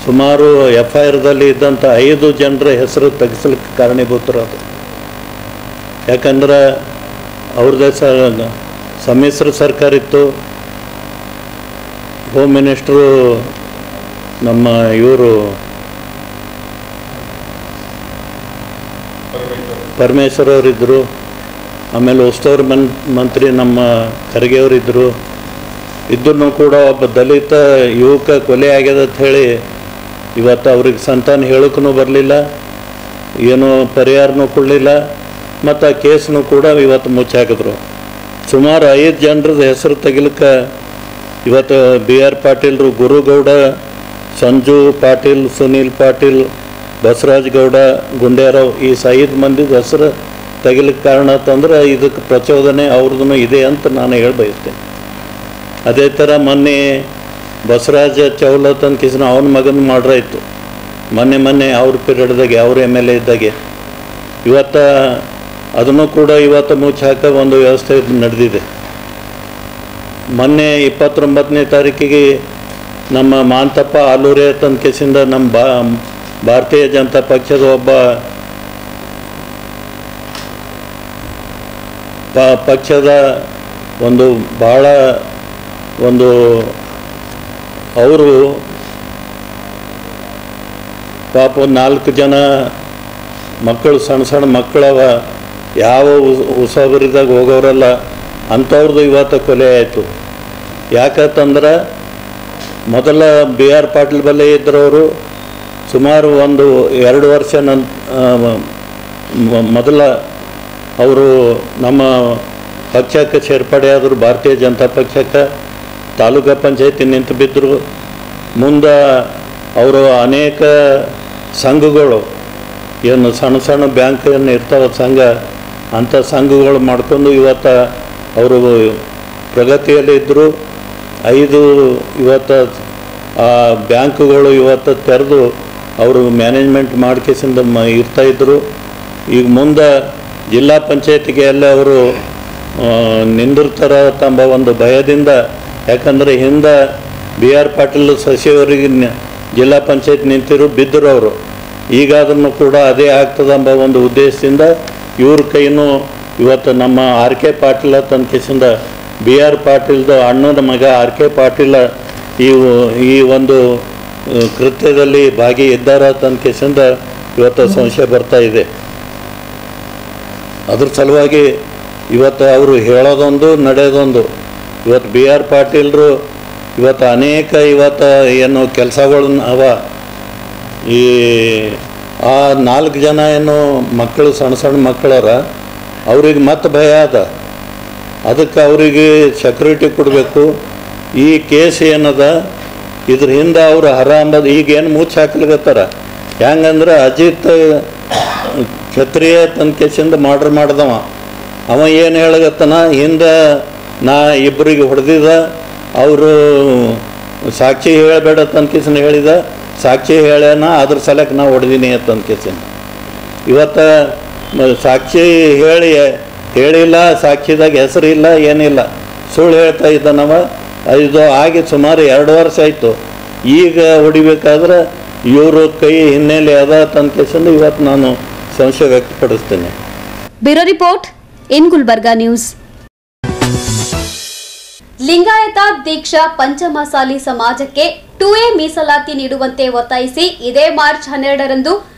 ಸುಮಾರು FIRದಲ್ಲಿ ಇದ್ದಂಥ 5 ಜನರ ಹೆಸರು ತೆಗೆಸಲಿಕ್ಕೆ ಕಾರಣೀಭೂತರದು. ಯಾಕಂದ್ರೆ ಅವ್ರದ್ದೇ ಸಮ್ಮಿಶ್ರ ಸರ್ಕಾರ ಇತ್ತು. ಹೋಮ್ ಮಿನಿಸ್ಟ್ರು ನಮ್ಮ ಇವರು ಪರಮೇಶ್ವರ್ ಅವರಿದ್ದರು. ಆಮೇಲೆ ಉಸ್ತುವಾರಿ ಮಂತ್ರಿ ನಮ್ಮ ಖರ್ಗೆ ಅವರಿದ್ದರು. ಇದ್ದೂ ಕೂಡ ಒಬ್ಬ ದಲಿತ ಯುವಕ ಕೊಲೆ ಆಗ್ಯದ ಅಂತ ಹೇಳಿ ಇವತ್ತು ಅವ್ರಿಗೆ ಸಂತಾನ ಹೇಳೋಕ್ಕೂ ಬರಲಿಲ್ಲ. ಏನು ಪರಿಹಾರನೂ ಕೊಡಲಿಲ್ಲ ಮತ್ತು ಆ ಕೇಸನ್ನು ಕೂಡ ಇವತ್ತು ಮುಚ್ಚಾಕಿದ್ರು. ಸುಮಾರು 5 ಜನರದ ಹೆಸರು ತೆಗಿಲಿಕ್ಕೆ ಇವತ್ತು BR ಪಾಟೀಲ್ರು, ಗುರುಗೌಡ, ಸಂಜು ಪಾಟೀಲ್, ಸುನೀಲ್ ಪಾಟೀಲ್, ಬಸವರಾಜ್ ಗೌಡ, ಗುಂಡೇರಾವ್ ಈ 5 ಮಂದಿದ ಹೆಸರು ತೆಗಿಲಿಕ್ಕೆ ಕಾರಣ ಅಂತಂದ್ರೆ ಇದಕ್ಕೆ ಪ್ರಚೋದನೆ ಅವ್ರದ್ದು ಇದೆ ಅಂತ ನಾನು ಹೇಳಬಯಸ್ತೇನೆ. ಅದೇ ಥರ ಮೊನ್ನೆ ಬಸವರಾಜ ಚೌಲತ್ ಅಂತ ಕಿಸ್ನ ಅವನ ಮಗನ ಮಾಡ್ರ ಇತ್ತು ಮೊನ್ನೆ ಅವ್ರ ಪೀರಿಯಡ್ದಾಗೆ ಅವ್ರ MLA ಇದ್ದಾಗೆ. ಇವತ್ತು ಅದನ್ನು ಕೂಡ ಇವತ್ತು ಮುಚ್ಚಾಕ ಒಂದು ವ್ಯವಸ್ಥೆ ನಡೆದಿದೆ. ಮೊನ್ನೆ 29ನೇ ತಾರೀಕಿಗೆ ನಮ್ಮ ಮಾಂತಪ್ಪ ಆಲೂರೆ ತನ್ನ ಕೇಸಿಂದ ನಮ್ಮ ಭಾರತೀಯ ಜನತಾ ಪಕ್ಷದ ಒಬ್ಬ ಪಕ್ಷದ ಒಂದು ಭಾಳ ಒಂದು ಅವರು ಪಾಪ 4 ಜನ ಮಕ್ಕಳು ಸಣ್ಣ ಮಕ್ಕಳವ ಯಾವ ಉಸಾಬರಿದಾಗ ಹೋಗೋರಲ್ಲ ಅಂಥವ್ರದ್ದು ಇವತ್ತು ಕೊಲೆ ಆಯಿತು. ಯಾಕಂತಂದ್ರೆ ಮೊದಲ BR ಪಾಟೀಲ್ ಬಲ್ಲೆ ಇದ್ದರವರು ಸುಮಾರು 1-2 ವರ್ಷ ಮೊದಲ ಅವರು ನಮ್ಮ ಪಕ್ಷಕ್ಕೆ ಸೇರ್ಪಡೆ ಆದರು, ಭಾರತೀಯ ಜನತಾ ಪಕ್ಷಕ್ಕೆ. ತಾಲೂಕು ಪಂಚಾಯತಿ ನಿಂತು ಬಿದ್ದರು. ಮುಂದೆ ಅವರು ಅನೇಕ ಸಂಘಗಳು ಏನು ಸಣ್ಣ ಬ್ಯಾಂಕ್ ಏನು ಇರ್ತಾವೆ ಸಂಘ, ಅಂಥ ಸಂಘಗಳು ಮಾಡ್ಕೊಂಡು ಇವತ್ತು ಅವರು ಪ್ರಗತಿಯಲ್ಲಿ ಇದ್ದರು. 5 ಇವತ್ತು ಆ ಬ್ಯಾಂಕುಗಳು ಇವತ್ತು ತೆರೆದು ಅವರು ಮ್ಯಾನೇಜ್ಮೆಂಟ್ ಮಾಡ್ಕೇಸಿಂದ ಇರ್ತಾಯಿದ್ರು. ಈಗ ಮುಂದೆ ಜಿಲ್ಲಾ ಪಂಚಾಯತಿಗೆ ಎಲ್ಲ ಅವರು ನಿಂದಿರ್ತಾರ ಎಂಬ ಒಂದು ಭಯದಿಂದ, ಯಾಕಂದರೆ ಹಿಂದೆ BR ಪಾಟೀಲ್ ಸಚಿವರಿಗೆ ಜಿಲ್ಲಾ ಪಂಚಾಯತ್ ನಿಂತಿರು ಬಿದ್ದರು ಅವರು. ಈಗ ಅದನ್ನು ಕೂಡ ಅದೇ ಆಗ್ತದೆ ಎಂಬ ಒಂದು ಉದ್ದೇಶದಿಂದ ಇವ್ರ ಕೈನೂ ಇವತ್ತು ನಮ್ಮ RK ಪಾಟೀಲ ತನ್ಕೇಸಿಂದ BR ಪಾಟೀಲ್ದು ಅಣ್ಣನ ಮಗ RK ಪಾಟೀಲ ಈ ಒಂದು ಕೃತ್ಯದಲ್ಲಿ ಭಾಗಿ ಇದ್ದಾರ ತನ್ಕೇಸಿಂದ ಇವತ್ತು ಸಂಶಯ ಬರ್ತಾ ಇದೆ. ಅದ್ರ ಸಲುವಾಗಿ ಇವತ್ತು ಅವರು ಹೇಳೋದೊಂದು ನಡೆಯೋದೊಂದು. ಇವತ್ತು BR ಪಾಟೀಲ್ರು ಇವತ್ತು ಅನೇಕ ಇವತ್ತು ಏನು ಕೆಲಸಗಳನ್ನ ಅವ ಈ ಆ 4 ಜನ ಏನು ಮಕ್ಕಳು ಸಣ್ಣ ಮಕ್ಕಳರ ಅವ್ರಿಗೆ ಮತ್ತೆ ಭಯ ಅದ. ಅದಕ್ಕೆ ಅವರಿಗೆ ಸೆಕ್ಯೂರಿಟಿ ಕೊಡಬೇಕು. ಈ ಕೇಸ್ ಏನದ ಇದ್ರ ಹಿಂದೆ ಅವರು ಅಂಬದು ಈಗೇನು ಮುಚ್ಚಿ ಹಾಕ್ಲಿಕತ್ತಾರ. ಹೆಂಗಂದ್ರೆ ಅಜಿತ್ ಕ್ಷತ್ರಿಯ ತನ್ನ ಕೇಸಿಂದ ಮರ್ಡರ್ ಮಾಡ್ದವ. ಅವ ಏನು ಹೇಳಗತ್ತನ, ಹಿಂದೆ ನಾ ಇಬ್ಬರಿಗೆ ಹೊಡೆದಿದ್ದ, ಅವರು ಸಾಕ್ಷಿ ಹೇಳಬೇಡ ತನ್ಕೇಸಿನ ಹೇಳಿದ, ಸಾಕ್ಷಿ ಹೇಳ್ಯಾನ, ಅದ್ರ ಸಲಕ್ಕೆ ನಾ ಹೊಡೆದೀನಿ ಅಂತಂದು ಕೇಸಿನ. ಇವತ್ತು ಸಾಕ್ಷಿ ಹೇಳಿಲ್ಲ, ಸಾಕ್ಷಿದಾಗ ಹೆಸರಿಲ್ಲ, ಏನಿಲ್ಲ, ಸುಳ್ಳು ಹೇಳ್ತಾ ಇದ್ದಾನವ. ಇದು ಆಗಿ ಸುಮಾರು 2 ವರ್ಷ ಆಯಿತು. ಈಗ ಹೊಡಿಬೇಕಾದ್ರೆ ಇವರು ಕೈ ಹಿನ್ನೆಲೆ ಅದ ತನ್ಕೇಸಿಂದ ಇವತ್ತು ನಾನು ಸಂಶಯ ವ್ಯಕ್ತಪಡಿಸ್ತೇನೆ. Bureau report in Gulbarga news. Lingayat ದೀಕ್ಷಾ ಪಂಚಮಸಾಲಿ ಸಮಾಜಕ್ಕೆ 2A ಮೀಸಲಾತಿ ನೀಡುವಂತೆ ಒತ್ತಾಯಿಸಿ ಇದೇ ಮಾರ್ಚ್ 12ರಂದು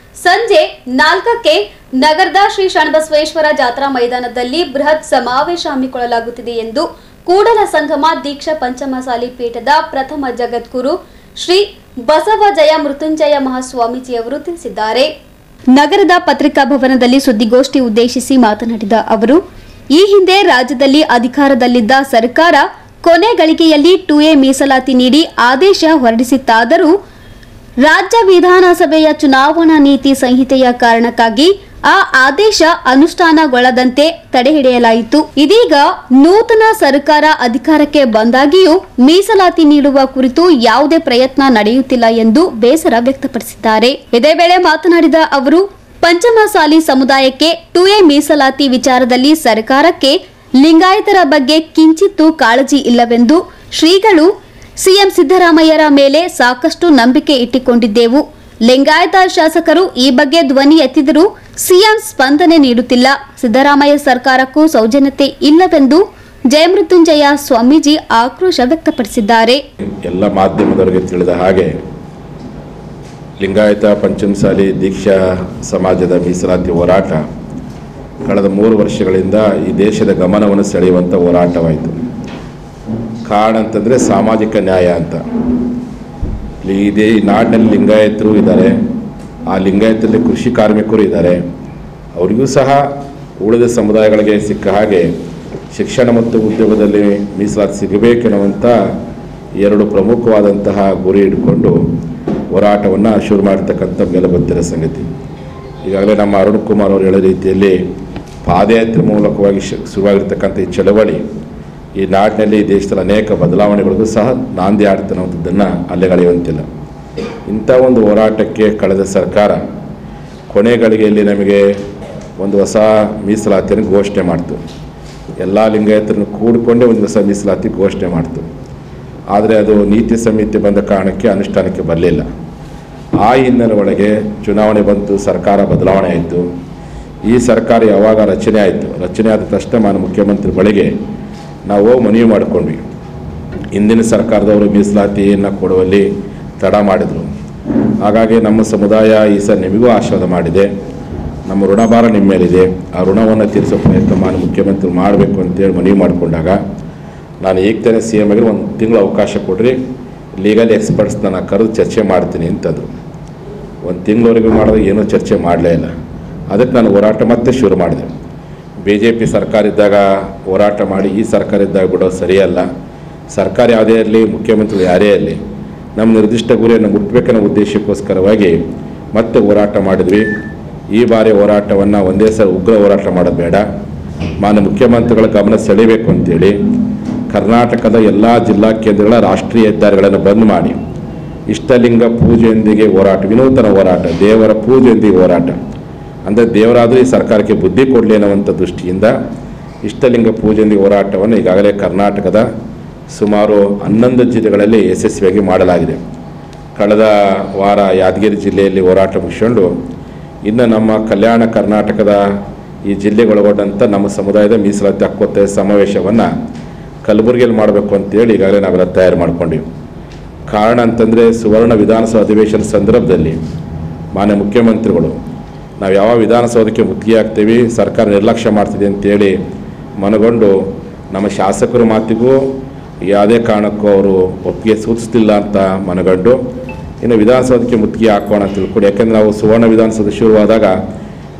ಸಂಜೆ 4ಕ್ಕೆ ನಗರದ ಶ್ರೀ ಶರಣಬಸವೇಶ್ವರ ಜಾತ್ರಾ ಮೈದಾನದಲ್ಲಿ ಬೃಹತ್ ಸಮಾವೇಶ ಹಮ್ಮಿಕೊಳ್ಳಲಾಗುತ್ತಿದೆ ಎಂದು ಕೂಡಲ ಸಂಗಮ ದೀಕ್ಷಾ ಪಂಚಮಸಾಲಿ ಪೀಠದ ಪ್ರಥಮ ಜಗದ್ಗುರು ಶ್ರೀ ಬಸವ ಜಯ ಮೃತ್ಯುಂಜಯ ಮಹಾಸ್ವಾಮೀಜಿಯವರು ತಿಳಿಸಿದ್ದಾರೆ. ನಗರದ ಪತ್ರಿಕಾ ಭವನದಲ್ಲಿ ಸುದ್ದಿಗೋಷ್ಠಿ ಉದ್ದೇಶಿಸಿ ಮಾತನಾಡಿದ ಅವರು, ಈ ಹಿಂದೆ ರಾಜ್ಯದಲ್ಲಿ ಅಧಿಕಾರದಲ್ಲಿದ್ದ ಸರ್ಕಾರ ಕೊನೆ ಗಳಿಗೆಯಲ್ಲಿ 2A ಮೀಸಲಾತಿ ನೀಡಿ ಆದೇಶ ಹೊರಡಿಸಿತ್ತಾದರೂ ರಾಜ್ಯ ವಿಧಾನಸಭೆಯ ಚುನಾವಣಾ ನೀತಿ ಸಂಹಿತೆಯ ಕಾರಣಕ್ಕಾಗಿ ಆ ಆದೇಶ ಅನುಷ್ಠಾನಗೊಳ್ಳದಂತೆ ತಡೆಹಿಡಿಯಲಾಯಿತು. ಇದೀಗ ನೂತನ ಸರ್ಕಾರ ಅಧಿಕಾರಕ್ಕೆ ಬಂದಾಗಿಯೂ ಮೀಸಲಾತಿ ನೀಡುವ ಕುರಿತು ಯಾವುದೇ ಪ್ರಯತ್ನ ನಡೆಯುತ್ತಿಲ್ಲ ಎಂದು ಬೇಸರ ವ್ಯಕ್ತಪಡಿಸಿದ್ದಾರೆ. ಇದೇ ವೇಳೆ ಮಾತನಾಡಿದ ಅವರು, ಪಂಚಮಸಾಲಿ ಸಮುದಾಯಕ್ಕೆ 2A ಮೀಸಲಾತಿ ವಿಚಾರದಲ್ಲಿ ಸರ್ಕಾರಕ್ಕೆ ಲಿಂಗಾಯತರ ಬಗ್ಗೆ ಕಿಂಚಿತ್ತೂ ಕಾಳಜಿ ಇಲ್ಲವೆಂದು ಶ್ರೀಗಳು ಸಿಎಂ ಸಿದ್ದರಾಮಯ್ಯರ ಮೇಲೆ ಸಾಕಷ್ಟು ನಂಬಿಕೆ ಇಟ್ಟುಕೊಂಡಿದ್ದೆವು. ಲಿಂಗಾಯತ ಶಾಸಕರು ಈ ಬಗ್ಗೆ ಧ್ವನಿ ಎತ್ತಿದರೂ ಸಿಎಂ ಸ್ಪಂದನೆ ನೀಡುತ್ತಿಲ್ಲ. ಸಿದ್ದರಾಮಯ್ಯ ಸರ್ಕಾರಕ್ಕೂ ಸೌಜನ್ಯತೆ ಇಲ್ಲವೆಂದು ಜಯಮೃತ್ಯುಂಜಯ ಸ್ವಾಮೀಜಿ ಆಕ್ರೋಶ ವ್ಯಕ್ತಪಡಿಸಿದ್ದಾರೆ. ಎಲ್ಲ ಮಾಧ್ಯಮದವರಿಗೆ ತಿಳಿದ ಹಾಗೆ ಲಿಂಗಾಯತ ಪಂಚಮಸಾಲಿ ದೀಕ್ಷಾ ಸಮಾಜದ ಮೀಸಲಾತಿ ಹೋರಾಟ ಕಳೆದ 3 ವರ್ಷಗಳಿಂದ ಈ ದೇಶದ ಗಮನವನ್ನು ಸೆಳೆಯುವಂಥ ಹೋರಾಟವಾಯಿತು. ಕಾರಣ ಅಂತಂದರೆ ಸಾಮಾಜಿಕ ನ್ಯಾಯ ಅಂತ. ಈ ನಾಡಿನಲ್ಲಿ ಲಿಂಗಾಯತರು ಇದ್ದಾರೆ, ಆ ಲಿಂಗಾಯತದಲ್ಲಿ ಕೃಷಿ ಕಾರ್ಮಿಕರು ಇದ್ದಾರೆ, ಅವರಿಗೂ ಸಹ ಉಳಿದ ಸಮುದಾಯಗಳಿಗೆ ಸಿಕ್ಕ ಹಾಗೆ ಶಿಕ್ಷಣ ಮತ್ತು ಉದ್ಯೋಗದಲ್ಲಿ ಮೀಸಲಾತಿ ಸಿಗಬೇಕೆನ್ನುವಂಥ ಎರಡು ಪ್ರಮುಖವಾದಂತಹ ಗುರಿ ಇಟ್ಕೊಂಡು ಹೋರಾಟವನ್ನು ಶುರು ಮಾಡಿರ್ತಕ್ಕಂಥ ಮೇಲೆ ಗೊತ್ತಿರೋ ಸಂಗತಿ. ಈಗಾಗಲೇ ನಮ್ಮ ಅರುಣ್ ಕುಮಾರ್ ಅವರು ಹೇಳೋ ರೀತಿಯಲ್ಲಿ ಪಾದಯಾತ್ರೆ ಮೂಲಕವಾಗಿ ಶುರುವಾಗಿರ್ತಕ್ಕಂಥ ಈ ಚಳವಳಿ ಈ ನಾಡಿನಲ್ಲಿ ದೇಶದಲ್ಲಿ ಅನೇಕ ಬದಲಾವಣೆಗಳಿಗೂ ಸಹ ನಾಂದಿ ಆಡ್ತಿರುವಂಥದ್ದನ್ನು ಅಲ್ಲೆಗಳೆಯುವಂತಿಲ್ಲ. ಇಂಥ ಒಂದು ಹೋರಾಟಕ್ಕೆ ಕಳೆದ ಸರ್ಕಾರ ಕೊನೆಗಳಿಗೆಯಲ್ಲಿ ನಮಗೆ ಒಂದು ಹೊಸ ಮೀಸಲಾತಿಯನ್ನು ಘೋಷಣೆ ಮಾಡ್ತು. ಎಲ್ಲ ಲಿಂಗಾಯತರನ್ನು ಕೂಡಿಕೊಂಡೇ ಒಂದು ಹೊಸ ಮೀಸಲಾತಿ ಘೋಷಣೆ ಮಾಡ್ತು. ಆದರೆ ಅದು ನೀತಿ ಸಂಹಿತೆ ಬಂದ ಕಾರಣಕ್ಕೆ ಅನುಷ್ಠಾನಕ್ಕೆ ಬರಲಿಲ್ಲ. ಆ ಹಿನ್ನೆಲೆ ಒಳಗೆ ಚುನಾವಣೆ ಬಂತು, ಸರ್ಕಾರ ಬದಲಾವಣೆ ಆಯಿತು. ಈ ಸರ್ಕಾರ ಯಾವಾಗ ರಚನೆ ಆಯಿತು, ರಚನೆ ಆದ ತಕ್ಷಣ ಮಾನ್ಯ ಮುಖ್ಯಮಂತ್ರಿ ಬಳಿಗೆ ನಾವು ಮನವಿ ಮಾಡಿಕೊಂಡ್ವಿ. ಹಿಂದಿನ ಸರ್ಕಾರದವರು ಮೀಸಲಾತಿಯನ್ನು ಕೊಡುವಲ್ಲಿ ತಡ ಮಾಡಿದರು. ಹಾಗಾಗಿ ನಮ್ಮ ಸಮುದಾಯ ಈ ಸಲ ನಿಮಗೂ ಆಶೀರ್ವಾದ ಮಾಡಿದೆ, ನಮ್ಮ ಋಣಭಾರ ನಿಮ್ಮ ಮೇಲಿದೆ, ಆ ಋಣವನ್ನು ತೀರಿಸೋ ಪ್ರಯತ್ನ ಮಾನ್ಯ ಮುಖ್ಯಮಂತ್ರಿ ಮಾಡಬೇಕು ಅಂತೇಳಿ ಮನವಿ ಮಾಡಿಕೊಂಡಾಗ ನಾನು ಈಗ ತಾನೇ ಸಿ ಎಮ್ ಆಗಿ ಒಂದು ತಿಂಗಳು ಅವಕಾಶ ಕೊಡ್ರಿ, ಲೀಗಲ್ ಎಕ್ಸ್ಪರ್ಟ್ಸ್ ನಾನು ಕರೆದು ಚರ್ಚೆ ಮಾಡ್ತೀನಿ ಅಂತಂದರು. ಒಂದು ತಿಂಗಳವರೆಗೂ ಮಾಡಿದ್ರೆ ಏನೂ ಚರ್ಚೆ ಮಾಡಲೇ ಇಲ್ಲ. ಅದಕ್ಕೆ ನಾನು ಹೋರಾಟ ಮತ್ತೆ ಶುರು ಮಾಡಿದೆ. BJP ಸರ್ಕಾರ ಇದ್ದಾಗ ಹೋರಾಟ ಮಾಡಿ ಈ ಸರ್ಕಾರ ಇದ್ದಾಗ ಬಿಡೋದು ಸರಿಯಲ್ಲ. ಸರ್ಕಾರ ಯಾವುದೇ ಇರಲಿ, ಮುಖ್ಯಮಂತ್ರಿಗಳು ಯಾರೇ ಇರಲಿ, ನಮ್ಮ ನಿರ್ದಿಷ್ಟ ಗುರಿಯನ್ನು ಮುಟ್ಟಬೇಕನ್ನೋ ಉದ್ದೇಶಕ್ಕೋಸ್ಕರವಾಗಿ ಮತ್ತೆ ಹೋರಾಟ ಮಾಡಿದ್ವಿ. ಈ ಬಾರಿ ಹೋರಾಟವನ್ನು ಒಂದೇ ಸಲ ಉಗ್ರ ಹೋರಾಟ ಮಾಡೋದು ಬೇಡ, ಮಾನ್ಯ ಮುಖ್ಯಮಂತ್ರಿಗಳ ಗಮನ ಸೆಳೆಯಬೇಕು ಅಂತೇಳಿ ಕರ್ನಾಟಕದ ಎಲ್ಲ ಜಿಲ್ಲಾ ಕೇಂದ್ರಗಳ ರಾಷ್ಟ್ರೀಯ ಹೆದ್ದಾರಿಗಳನ್ನು ಬಂದ್ ಮಾಡಿ ಇಷ್ಟಲಿಂಗ ಪೂಜೆಯೊಂದಿಗೆ ಹೋರಾಟ, ವಿನೂತನ ಹೋರಾಟ, ದೇವರ ಪೂಜೆಯೊಂದಿಗೆ ಹೋರಾಟ, ಅಂದರೆ ದೇವರಾದರೂ ಈ ಸರ್ಕಾರಕ್ಕೆ ಬುದ್ಧಿ ಕೊಡಲಿ ಅನ್ನುವಂಥ ದೃಷ್ಟಿಯಿಂದ ಇಷ್ಟಲಿಂಗ ಪೂಜೆಯೊಂದಿಗೆ ಹೋರಾಟವನ್ನು ಈಗಾಗಲೇ ಕರ್ನಾಟಕದ ಸುಮಾರು 11 ಜಿಲ್ಲೆಗಳಲ್ಲಿ ಯಶಸ್ವಿಯಾಗಿ ಮಾಡಲಾಗಿದೆ. ಕಳೆದ ವಾರ ಯಾದಗಿರಿ ಜಿಲ್ಲೆಯಲ್ಲಿ ಹೋರಾಟ ಮುಗಿಸ್ಕೊಂಡು ಇನ್ನು ನಮ್ಮ ಕಲ್ಯಾಣ ಕರ್ನಾಟಕದ ಈ ಜಿಲ್ಲೆಗೊಳಗೊಂಡಂಥ ನಮ್ಮ ಸಮುದಾಯದ ಮೀಸಲಾತಿ ಹಕ್ಕೊತ್ತಾಯ ಸಮಾವೇಶವನ್ನು ಕಲಬುರಗಿಯಲ್ಲಿ ಮಾಡಬೇಕು ಅಂತೇಳಿ ಈಗಾಗಲೇ ನಾವೆಲ್ಲ ತಯಾರು ಮಾಡ್ಕೊಂಡಿವಿ. ಕಾರಣ ಅಂತಂದರೆ ಸುವರ್ಣ ವಿಧಾನಸಭಾ ಅಧಿವೇಶನ ಸಂದರ್ಭದಲ್ಲಿ ಮಾನ್ಯ ಮುಖ್ಯಮಂತ್ರಿಗಳು ನಾವು ಯಾವ ವಿಧಾನಸೌಧಕ್ಕೆ ಮುತ್ತಿಗೆ ಆಗ್ತೀವಿ, ಸರ್ಕಾರ ನಿರ್ಲಕ್ಷ್ಯ ಮಾಡ್ತಿದೆ ಅಂತೇಳಿ ಮನಗೊಂಡು ನಮ್ಮ ಶಾಸಕರ ಮಾತಿಗೂ ಯಾವುದೇ ಕಾರಣಕ್ಕೂ ಅವರು ಒಪ್ಪಿಗೆ ಸೂಚಿಸ್ತಿಲ್ಲ ಅಂತ ಮನಗಂಡು ಇನ್ನು ವಿಧಾನಸೌಧಕ್ಕೆ ಮುತ್ತಿಗೆ ಹಾಕೋಣ ಅಂತ ತಿಳ್ಕೊಂಡು, ಯಾಕೆಂದರೆ ನಾವು ಸುವರ್ಣ ವಿಧಾನಸೌಧ ಶುರುವಾದಾಗ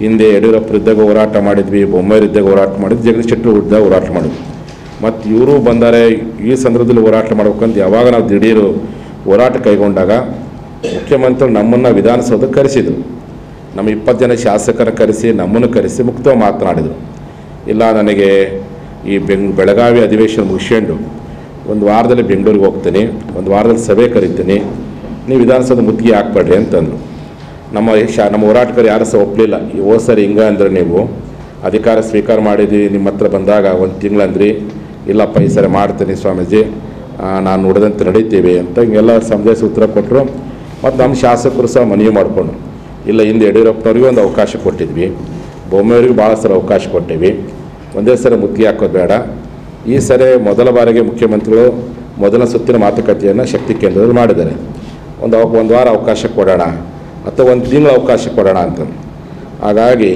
ಹಿಂದೆ ಯಡಿಯೂರಪ್ಪರ ಇದ್ದಾಗ ಹೋರಾಟ ಮಾಡಿದ್ವಿ, ಬೊಮ್ಮಾಯಿರ ಇದ್ದಾಗ ಹೋರಾಟ ಮಾಡಿದ್ವಿ, ಜಗದೀಶ್ ಶೆಟ್ಟರ್ ಇದ್ದಾಗ ಹೋರಾಟ ಮಾಡಿದ್ವಿ. ಮತ್ತು ಇವರು ಬಂದರೆ ಈ ಸಂದರ್ಭದಲ್ಲಿ ಹೋರಾಟ ಮಾಡ್ಬೇಕಂತ ಯಾವಾಗ ನಾವು ದಿಢೀರು ಹೋರಾಟ ಕೈಗೊಂಡಾಗ ಮುಖ್ಯಮಂತ್ರಿಗಳು ನಮ್ಮನ್ನು ವಿಧಾನಸೌಧಕ್ಕೆ ಕರೆಸಿದರು. ನಮ್ಮ 20 ಜನ ಶಾಸಕರ ಕರೆಸಿ ನಮ್ಮನ್ನು ಕರೆಸಿ ಮುಕ್ತವಾಗಿ ಮಾತನಾಡಿದರು. ಇಲ್ಲ, ನನಗೆ ಈ ಬೆಳಗಾವಿ ಅಧಿವೇಶನ ಮುಗಿಸ್ಕೊಂಡು ಒಂದು ವಾರದಲ್ಲಿ ಬೆಂಗಳೂರಿಗೆ ಹೋಗ್ತೀನಿ, ಒಂದು ವಾರದಲ್ಲಿ ಸಭೆ ಕರಿತೀನಿ, ನೀವು ವಿಧಾನಸೌಧ ಮುತ್ತಿಗೆ ಹಾಕ್ಬೇಡ್ರಿ ಅಂತಂದರು. ನಮ್ಮ ಹೋರಾಟಗಾರರು ಯಾರು ಸಹ ಒಪ್ಪಲಿಲ್ಲ. ಈ ಸರಿ ಹಿಂಗೆ ಅಂದರೆ ನೀವು ಅಧಿಕಾರ ಸ್ವೀಕಾರ ಮಾಡಿದ್ವಿ, ನಿಮ್ಮ ಹತ್ರ ಬಂದಾಗ ಒಂದು ತಿಂಗಳಂದ್ರಿ, ಇಲ್ಲಪ್ಪ ಈ ಸರಿ ಮಾಡ್ತೀನಿ ಸ್ವಾಮೀಜಿ, ನಾನು ನೋಡಿದಂತೆ ನಡೀತೀವಿ ಅಂತ ಹಿಂಗೆಲ್ಲ ಸಂದೇಶ ಉತ್ತರ ಕೊಟ್ಟರು. ಮತ್ತು ನಮ್ಮ ಶಾಸಕರು ಸಹ ಮನವಿ ಮಾಡಿಕೊಂಡು, ಇಲ್ಲ ಹಿಂದೆ ಯಡಿಯೂರಪ್ಪನವ್ರಿಗೆ ಒಂದು ಅವಕಾಶ ಕೊಟ್ಟಿದ್ವಿ, ಬೊಮ್ಮೆಯವ್ರಿಗೆ ಭಾಳ ಸಲ ಅವಕಾಶ ಕೊಟ್ಟಿವಿ, ಒಂದೇ ಸಲ ಮುತ್ತಿಗೆ ಹಾಕೋದು ಬೇಡ, ಈ ಸರಿ ಮೊದಲ ಬಾರಿಗೆ ಮುಖ್ಯಮಂತ್ರಿಗಳು ಮೊದಲ ಸುತ್ತಿನ ಮಾತುಕತೆಯನ್ನು ಶಕ್ತಿ ಕೇಂದ್ರದಲ್ಲಿ ಮಾಡಿದ್ದಾರೆ, ಒಂದು ವಾರ ಅವಕಾಶ ಕೊಡೋಣ ಅಥವಾ ಒಂದು ತಿಂಗಳು ಅವಕಾಶ ಕೊಡೋಣ ಅಂತ. ಹಾಗಾಗಿ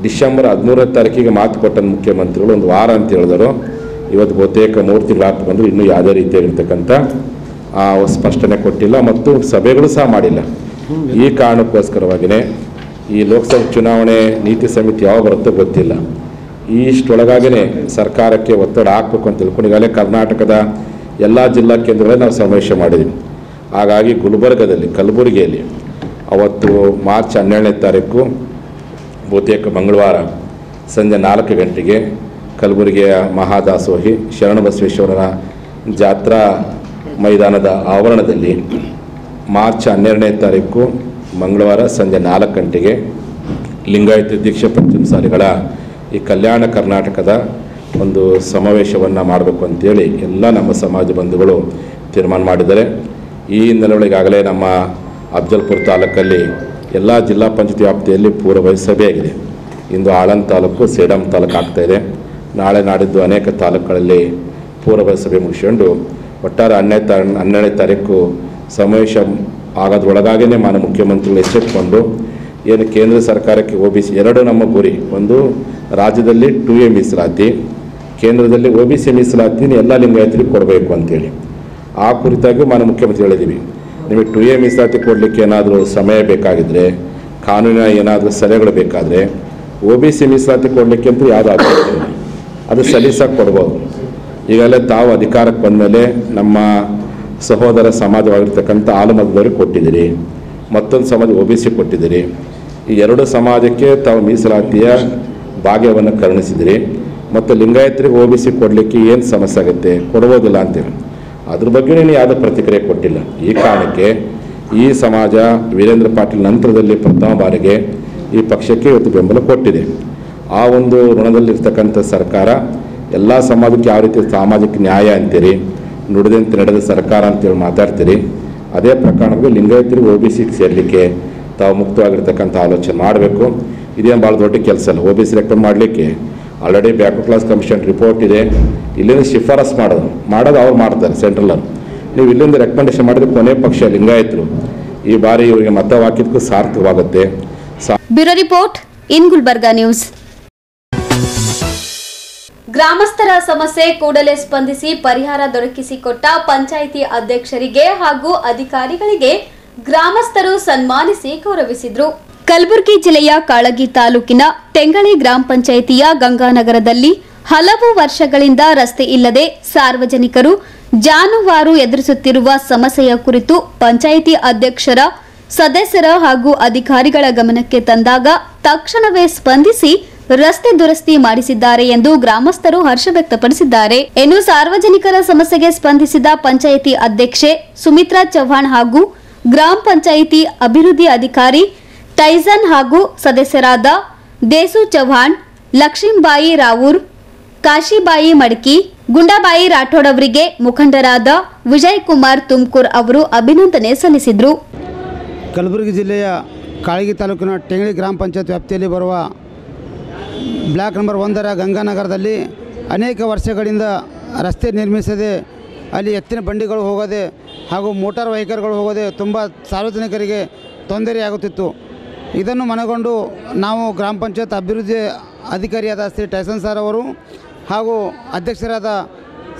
ಡಿಸೆಂಬರ್ 13ನೇ ತಾರೀಕಿಗೆ ಮಾತು ಕೊಟ್ಟ ಮುಖ್ಯಮಂತ್ರಿಗಳು ಒಂದು ವಾರ ಅಂತ ಹೇಳಿದರು. ಇವತ್ತು ಬಹುತೇಕ 3 ತಿಂಗಳು ಆಗ್ತಾ ಬಂದರು, ಇನ್ನೂ ಯಾವುದೇ ರೀತಿಯಾಗಿರ್ತಕ್ಕಂಥ ಸ್ಪಷ್ಟನೆ ಕೊಟ್ಟಿಲ್ಲ ಮತ್ತು ಸಭೆಗಳು ಸಹ ಮಾಡಿಲ್ಲ. ಈ ಕಾರಣಕ್ಕೋಸ್ಕರವಾಗಿಯೇ ಈ ಲೋಕಸಭಾ ಚುನಾವಣೆ ನೀತಿ ಸಮಿತಿ ಯಾವಾಗ ಬರುತ್ತೋ ಗೊತ್ತಿಲ್ಲ, ಇಷ್ಟೊಳಗಾಗಿಯೇ ಸರ್ಕಾರಕ್ಕೆ ಒತ್ತಡ ಹಾಕಬೇಕು ಅಂತ ತಿಳ್ಕೊಂಡು ಈಗಾಗಲೇ ಕರ್ನಾಟಕದ ಎಲ್ಲ ಜಿಲ್ಲಾ ಕೇಂದ್ರಗಳಲ್ಲಿ ನಾವು ಸಮಾವೇಶ ಮಾಡಿದ್ವಿ. ಹಾಗಾಗಿ ಗುಲ್ಬರ್ಗದಲ್ಲಿ, ಕಲಬುರಗಿಯಲ್ಲಿ ಅವತ್ತು ಮಾರ್ಚ್ 12ನೇ ತಾರೀಕು ಬಹುತೇಕ ಮಂಗಳವಾರ ಸಂಜೆ 4 ಗಂಟೆಗೆ ಕಲಬುರಗಿಯ ಮಹಾದಾಸೋಹಿ ಶರಣಬಸವೇಶ್ವರರ ಜಾತ್ರಾ ಮೈದಾನದ ಆವರಣದಲ್ಲಿ ಮಾರ್ಚ್ 12ನೇ ತಾರೀಕು ಮಂಗಳವಾರ ಸಂಜೆ 4 ಗಂಟೆಗೆ ಲಿಂಗಾಯತ ದೀಕ್ಷಾ ಪಂಚಮಸಾಲಿಗಳ ಈ ಕಲ್ಯಾಣ ಕರ್ನಾಟಕದ ಒಂದು ಸಮಾವೇಶವನ್ನು ಮಾಡಬೇಕು ಅಂತೇಳಿ ಎಲ್ಲ ನಮ್ಮ ಸಮಾಜ ಬಂಧುಗಳು ತೀರ್ಮಾನ ಮಾಡಿದ್ದಾರೆ. ಈ ಹಿನ್ನೆಲೆಯೊಳಗಾಗಲೇ ನಮ್ಮ ಅಫ್ಜಲ್ಪುರ ತಾಲೂಕಲ್ಲಿ ಎಲ್ಲ ಜಿಲ್ಲಾ ಪಂಚಾಯತ್ ವ್ಯಾಪ್ತಿಯಲ್ಲಿ ಪೂರ್ವಭಾವಿ ಸಭೆಯಾಗಿದೆ. ಇಂದು ಆಳಂದ ತಾಲೂಕು, ಸೇಡಂ ತಾಲೂಕು ಆಗ್ತಾಯಿದೆ. ನಾಳೆ ನಾಡಿದ್ದು ಅನೇಕ ತಾಲೂಕುಗಳಲ್ಲಿ ಪೂರ್ವಭಾವಿ ಸಭೆ ಮುಗಿಸ್ಕೊಂಡು ಒಟ್ಟಾರೆ 12ನೇ ತಾರೀಕು ಸಮಾವೇಶ ಆಗೋದ್ರೊಳಗಾಗೇ ಮಾನ್ಯ ಮುಖ್ಯಮಂತ್ರಿಗಳು ಎಚ್ಚೆತ್ತುಕೊಂಡು ಏನು ಕೇಂದ್ರ ಸರ್ಕಾರಕ್ಕೆ OBC 2 ನಮ್ಮ ಗುರಿ, ಒಂದು ರಾಜ್ಯದಲ್ಲಿ 2A ಮೀಸಲಾತಿ, ಕೇಂದ್ರದಲ್ಲಿ OBC ಮೀಸಲಾತಿನ ಎಲ್ಲ ಲಿಂಗಾಯತರಿಗೆ ಕೊಡಬೇಕು ಅಂತೇಳಿ ಆ ಕುರಿತಾಗಿ ಮಾನ್ಯ ಮುಖ್ಯಮಂತ್ರಿ ಹೇಳಿದ್ದೀವಿ. ನಿಮಗೆ 2A ಮೀಸಲಾತಿ ಕೊಡಲಿಕ್ಕೆ ಏನಾದರೂ ಸಮಯ ಬೇಕಾಗಿದ್ದರೆ, ಕಾನೂನಿನ ಏನಾದರೂ ಸಲಹೆಗಳು ಬೇಕಾದರೆ, OBC ಮೀಸಲಾತಿ ಕೊಡಲಿಕ್ಕೆ ಅಂತೂ ಯಾವುದೂ ಅಭ್ಯಂತರ ಇಲ್ಲ, ಅದು ಸಲೀಸಾಗಿ ಕೊಡ್ಬೋದು. ಈಗಲೇ ತಾವು ಅಧಿಕಾರಕ್ಕೆ ಬಂದಮೇಲೆ ನಮ್ಮ ಸಹೋದರ ಸಮಾಜವಾಗಿರ್ತಕ್ಕಂಥ ಆಲಮತದವ್ರಿಗೆ ಕೊಟ್ಟಿದ್ದೀರಿ, ಮತ್ತೊಂದು ಸಮಾಜ OBC ಕೊಟ್ಟಿದ್ದೀರಿ. ಈ ಎರಡು ಸಮಾಜಕ್ಕೆ ತಾವು ಮೀಸಲಾತಿಯ ಭಾಗ್ಯವನ್ನು ಕರುಣಿಸಿದಿರಿ. ಮತ್ತು ಲಿಂಗಾಯತರಿಗೆ OBC ಕೊಡಲಿಕ್ಕೆ ಏನು ಸಮಸ್ಯೆ ಆಗುತ್ತೆ, ಕೊಡ್ಬೋದಿಲ್ಲ ಅಂತೇಳಿ ಅದ್ರ ಬಗ್ಗೆ ನೀನು ಯಾವುದೇ ಪ್ರತಿಕ್ರಿಯೆ ಕೊಟ್ಟಿಲ್ಲ. ಈ ಕಾರಣಕ್ಕೆ ಈ ಸಮಾಜ ವೀರೇಂದ್ರ ಪಾಟೀಲ್ ನಂತರದಲ್ಲಿ ಪ್ರಥಮ ಬಾರಿಗೆ ಈ ಪಕ್ಷಕ್ಕೆ ಇವತ್ತು ಬೆಂಬಲ ಕೊಟ್ಟಿದೆ. ಆ ಒಂದು ಋಣದಲ್ಲಿರ್ತಕ್ಕಂಥ ಸರ್ಕಾರ ಎಲ್ಲ ಸಮಾಜಕ್ಕೆ ಯಾವ ರೀತಿ ಸಾಮಾಜಿಕ ನ್ಯಾಯ ಅಂತೀರಿ, ನುಡಿದಂತೆ ನಡೆದ ಸರ್ಕಾರ ಅಂತೇಳಿ ಮಾತಾಡ್ತೀರಿ, ಅದೇ ಪ್ರಕಾರವಾಗಿ ಲಿಂಗಾಯತರಿಗೆ OBCಗೆ ಸೇರಲಿಕ್ಕೆ ತಾವು ಮುಕ್ತವಾಗಿರ್ತಕ್ಕಂಥ ಆಲೋಚನೆ ಮಾಡಬೇಕು. ಇದೇನು ಭಾಳ ದೊಡ್ಡ ಕೆಲಸ ಅಲ್ಲ. OBC ರೆಕಮೆಂಡ್ ಮಾಡಲಿಕ್ಕೆ already backward class commission report ಇದೆ. ಇಲ್ಲಿಂದ ಶಿಫಾರಸ್ ಮಾಡೋದು ಅವ್ರು ಮಾಡ್ತಾರೆ ಸೆಂಟ್ರಲಲ್ಲಿ. ನೀವು ಇಲ್ಲಿಂದ ರೆಕಮೆಂಡೇಶನ್ ಮಾಡಿದ್ರೆ ಕೊನೆ ಪಕ್ಷ ಲಿಂಗಾಯತರು ಈ ಬಾರಿ ಇವರಿಗೆ ಮತ ಹಾಕಿದ್ದಕ್ಕೂ ಸಾರ್ಥಕವಾಗುತ್ತೆ. Bureau report in Gulbarga news. ಗ್ರಾಮಸ್ಥರ ಸಮಸ್ಯೆ ಕೂಡಲೇ ಸ್ಪಂದಿಸಿ ಪರಿಹಾರ ದೊರಕಿಸಿಕೊಟ್ಟ ಪಂಚಾಯಿತಿ ಅಧ್ಯಕ್ಷರಿಗೆ ಹಾಗೂ ಅಧಿಕಾರಿಗಳಿಗೆ ಗ್ರಾಮಸ್ಥರು ಸನ್ಮಾನಿಸಿ ಗೌರವಿಸಿದ್ರು. ಕಲಬುರಗಿ ಜಿಲ್ಲೆಯ ಕಾಳಗಿ ತಾಲೂಕಿನ ತೆಂಗಳಿ ಗ್ರಾಮ ಪಂಚಾಯಿತಿಯ ಗಂಗಾನಗರದಲ್ಲಿ ಹಲವು ವರ್ಷಗಳಿಂದ ರಸ್ತೆ ಇಲ್ಲದೆ ಸಾರ್ವಜನಿಕರು ಜಾನುವಾರು ಎದುರಿಸುತ್ತಿರುವ ಸಮಸ್ಯೆಯ ಕುರಿತು ಪಂಚಾಯಿತಿ ಅಧ್ಯಕ್ಷರ, ಸದಸ್ಯರ ಹಾಗೂ ಅಧಿಕಾರಿಗಳ ಗಮನಕ್ಕೆ ತಂದಾಗ ತಕ್ಷಣವೇ ಸ್ಪಂದಿಸಿ ರಸ್ತೆ ದುರಸ್ತಿ ಮಾಡಿಸಿದ್ದಾರೆ ಎಂದು ಗ್ರಾಮಸ್ಥರು ಹರ್ಷ ವ್ಯಕ್ತಪಡಿಸಿದ್ದಾರೆ. ಇನ್ನು ಸಾರ್ವಜನಿಕರ ಸಮಸ್ಯೆಗೆ ಸ್ಪಂದಿಸಿದ ಪಂಚಾಯಿತಿ ಅಧ್ಯಕ್ಷೆ ಸುಮಿತ್ರಾ ಚವ್ಹಾಣ್ ಹಾಗೂ ಗ್ರಾಮ ಪಂಚಾಯಿತಿ ಅಭಿವೃದ್ಧಿ ಅಧಿಕಾರಿ ಟೈಸನ್ ಹಾಗೂ ಸದಸ್ಯರಾದ ದೇಸು ಚವ್ಹಾಣ್, ಲಕ್ಷ್ಮೀಬಾಯಿ ರಾವೂರ್, ಕಾಶಿಬಾಯಿ ಮಡ್ಕಿ, ಗುಂಡಾಬಾಯಿ ರಾಠೋಡ್ ಅವರಿಗೆ ಮುಖಂಡರಾದ ವಿಜಯ್ ಕುಮಾರ್ ತುಮಕೂರ್ ಅವರು ಅಭಿನಂದನೆ ಸಲ್ಲಿಸಿದರು. ಕಲಬುರಗಿ ಜಿಲ್ಲೆಯ ಕಾಳಗಿ ತಾಲೂಕಿನ ಟೆಂಗಳಿ ಗ್ರಾಮ ಪಂಚಾಯತ್ ವ್ಯಾಪ್ತಿಯಲ್ಲಿ ಬರುವ ಬ್ಲಾಕ್ ನಂಬರ್ 1ರ ಗಂಗಾನಗರದಲ್ಲಿ ಅನೇಕ ವರ್ಷಗಳಿಂದ ರಸ್ತೆ ನಿರ್ಮಿಸದೆ ಅಲ್ಲಿ ಎತ್ತಿನ ಬಂಡಿಗಳು ಹೋಗದೆ ಹಾಗೂ ಮೋಟಾರ್ ವೆಹಿಕಲ್ಗಳು ಹೋಗದೆ ತುಂಬ ಸಾರ್ವಜನಿಕರಿಗೆ ತೊಂದರೆಯಾಗುತ್ತಿತ್ತು. ಇದನ್ನು ಮನಗೊಂಡು ನಾವು ಗ್ರಾಮ ಪಂಚಾಯತ್ ಅಭಿವೃದ್ಧಿ ಅಧಿಕಾರಿಯಾದ ಶ್ರೀ ಟೈಸನ್ ಸರ್ ಅವರು ಹಾಗೂ ಅಧ್ಯಕ್ಷರಾದ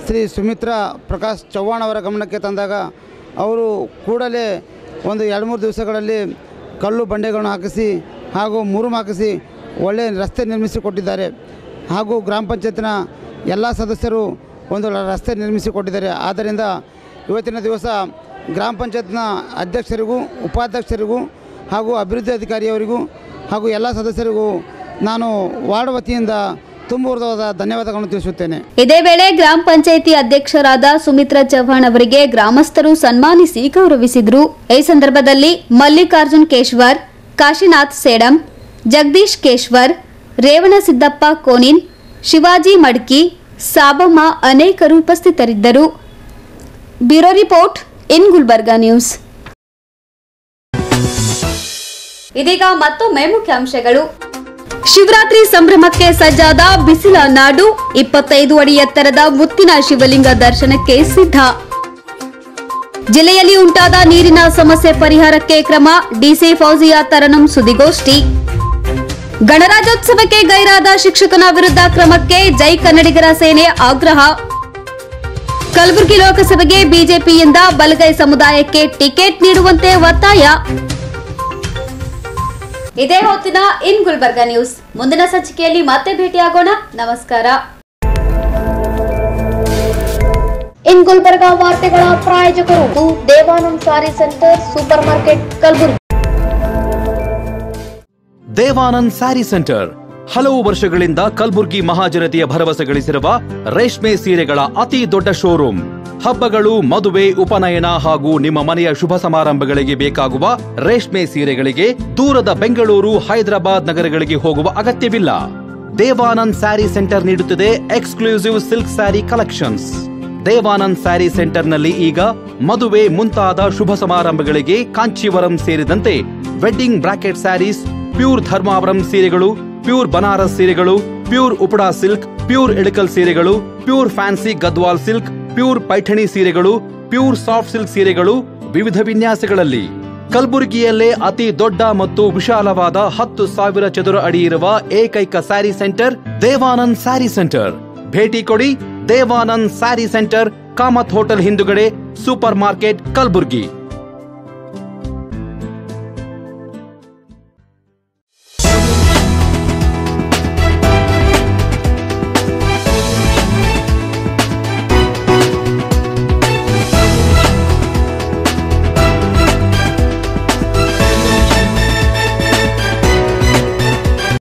ಶ್ರೀ ಸುಮಿತ್ರಾ ಪ್ರಕಾಶ್ ಚವ್ಹಾಣ್ ಅವರ ಗಮನಕ್ಕೆ ತಂದಾಗ ಅವರು ಕೂಡಲೇ ಒಂದು 2-3 ದಿವಸಗಳಲ್ಲಿ ಕಲ್ಲು ಬಂಡೆಗಳನ್ನು ಹಾಕಿಸಿ ಹಾಗೂ ಮುರುಮ್ ಹಾಕಿಸಿ ಒಳ್ಳೆಯ ರಸ್ತೆ ನಿರ್ಮಿಸಿಕೊಟ್ಟಿದ್ದಾರೆ. ಹಾಗೂ ಗ್ರಾಮ ಪಂಚಾಯತ್ನ ಎಲ್ಲ ಸದಸ್ಯರು ಒಂದು ರಸ್ತೆ ನಿರ್ಮಿಸಿಕೊಟ್ಟಿದ್ದಾರೆ. ಆದ್ದರಿಂದ ಇವತ್ತಿನ ದಿವಸ ಗ್ರಾಮ ಪಂಚಾಯತ್ನ ಅಧ್ಯಕ್ಷರಿಗೂ, ಉಪಾಧ್ಯಕ್ಷರಿಗೂ ಹಾಗೂ ಅಭಿವೃದ್ಧಿ ಅಧಿಕಾರಿಯವರಿಗೂ ಹಾಗೂ ಎಲ್ಲ ಸದಸ್ಯರಿಗೂ ನಾನು ವಾರ್ಡ್ ವತಿಯಿಂದ ತುಂಬುವುದಾದ ಧನ್ಯವಾದಗಳನ್ನು ತಿಳಿಸುತ್ತೇನೆ. ಇದೇ ವೇಳೆ ಗ್ರಾಮ ಪಂಚಾಯಿತಿ ಅಧ್ಯಕ್ಷರಾದ ಸುಮಿತ್ರಾ ಚವ್ಹಾಣ್ ಅವರಿಗೆ ಗ್ರಾಮಸ್ಥರು ಸನ್ಮಾನಿಸಿ ಗೌರವಿಸಿದರು. ಈ ಸಂದರ್ಭದಲ್ಲಿ ಮಲ್ಲಿಕಾರ್ಜುನ್ ಕೇಶ್ವರ್, ಕಾಶಿನಾಥ್ ಸೇಡಂ, ಜಗದೀಶ್ ಕೇಶ್ವರ್, ರೇವಣಸಿದ್ದಪ್ಪ ಕೋನಿನ್, ಶಿವಾಜಿ ಮಡ್ಕಿ, ಸಾಬಮ್ಮ ಅನೇಕರು ಉಪಸ್ಥಿತರಿದ್ದರು. Bureau report in Gulbarga news. ಇದೀಗ ಮತ್ತೊಮ್ಮೆ ಮುಖ್ಯಾಂಶಗಳು. ಶಿವರಾತ್ರಿ ಸಂಭ್ರಮಕ್ಕೆ ಸಜ್ಜಾದ ಬಿಸಿಲ ನಾಡು, 25 ಅಡಿ ಎತ್ತರದ ಮುತ್ತಿನ ಶಿವಲಿಂಗ ದರ್ಶನಕ್ಕೆ ಸಿದ್ಧ. ಜಿಲ್ಲೆಯಲ್ಲಿ ಉಂಟಾದ ನೀರಿನ ಸಮಸ್ಯೆ ಪರಿಹಾರಕ್ಕೆ ಕ್ರಮ, ಡಿಸಿ ಫೌಜಿಯಾ ತರನಂ ಸುದ್ದಿಗೋಷ್ಠಿ. ಗಣರಾಜ್ಯೋತ್ಸವಕ್ಕೆ ಗೈರಾದ ಶಿಕ್ಷಕನ ವಿರುದ್ಧ ಕ್ರಮಕ್ಕೆ ಜೈ ಕನ್ನಡಿಗರ ಸೇನೆ ಆಗ್ರಹ. ಕಲಬುರಗಿ ಲೋಕಸಭೆಗೆ ಬಿಜೆಪಿಯಿಂದ ಬಲಗೈ ಸಮುದಾಯಕ್ಕೆ ಟಿಕೆಟ್ ನೀಡುವಂತೆ ಒತ್ತಾಯ. ಇದೇ ಹೊತ್ತಿನ ಇನ್ ಗುಲ್ಬರ್ಗಾ ನ್ಯೂಸ್. ಮುಂದಿನ ಸಂಚಿಕೆಯಲ್ಲಿ ಮತ್ತೆ ಭೇಟಿಯಾಗೋಣ. ನಮಸ್ಕಾರ. ಇನ್ ಗುಲ್ಬರ್ಗಾ ವಾರ್ತೆಗಳ ಪ್ರಾಯೋಜಕರು Devanand sari centre, super market, Kalaburagi. Devanand sari centre ಹಲವು ವರ್ಷಗಳಿಂದ ಕಲಬುರ್ಗಿ ಮಹಾಜನತೆಯ ಭರವಸೆ ಗಳಿಸಿರುವ ರೇಷ್ಮೆ ಸೀರೆಗಳ ಅತಿ ದೊಡ್ಡ ಶೋರೂಮ್. ಹಬ್ಬಗಳು, ಮದುವೆ, ಉಪನಯನ ಹಾಗೂ ನಿಮ್ಮ ಮನೆಯ ಶುಭ ಸಮಾರಂಭಗಳಿಗೆ ಬೇಕಾಗುವ ರೇಷ್ಮೆ ಸೀರೆಗಳಿಗೆ ದೂರದ ಬೆಂಗಳೂರು, ಹೈದರಾಬಾದ್ ನಗರಗಳಿಗೆ ಹೋಗುವ ಅಗತ್ಯವಿಲ್ಲ. ದೇವಾನಂದ್ ಸ್ಯಾರಿ ಸೆಂಟರ್ ನೀಡುತ್ತಿದೆ exclusive silk sari collections. Devanand sari ಸೆಂಟರ್ನಲ್ಲಿ ಈಗ ಮದುವೆ ಮುಂತಾದ ಶುಭ ಸಮಾರಂಭಗಳಿಗೆ ಕಾಂಚೀವರಂ ಸೇರಿದಂತೆ wedding brocade saris, pure Dharmavaram ಸೀರೆಗಳು, ಪ್ಯೂರ್ ಬನಾರಸ್ ಸೀರೆಗಳು, pure Uppada silk, pure Ilkal ಸೀರೆಗಳು, pure fancy Gadwal silk, pure Paithani ಸೀರೆಗಳು, ಪ್ಯೂರ್ ಸಾಫ್ಟ್ ಸಿಲ್ಕ್ ಸೀರೆಗಳು ವಿವಿಧ ವಿನ್ಯಾಸಗಳಲ್ಲಿ. ಕಲಬುರಗಿಯಲ್ಲೇ ಅತಿ ದೊಡ್ಡ ಮತ್ತು ವಿಶಾಲವಾದ 10,000 ಚದುರ ಅಡಿ ಇರುವ ಏಕೈಕ ಸ್ಯಾರಿ ಸೆಂಟರ್ ದೇವಾನಂದ್ ಸ್ಯಾರಿ ಸೆಂಟರ್. ಭೇಟಿ ಕೊಡಿ. ದೇವಾನಂದ್ ಸ್ಯಾರಿ ಸೆಂಟರ್, ಕಾಮತ್ ಹೋಟೆಲ್ ಹಿಂದುಗಡೆ, ಸೂಪರ್ ಮಾರ್ಕೆಟ್, ಕಲಬುರಗಿ.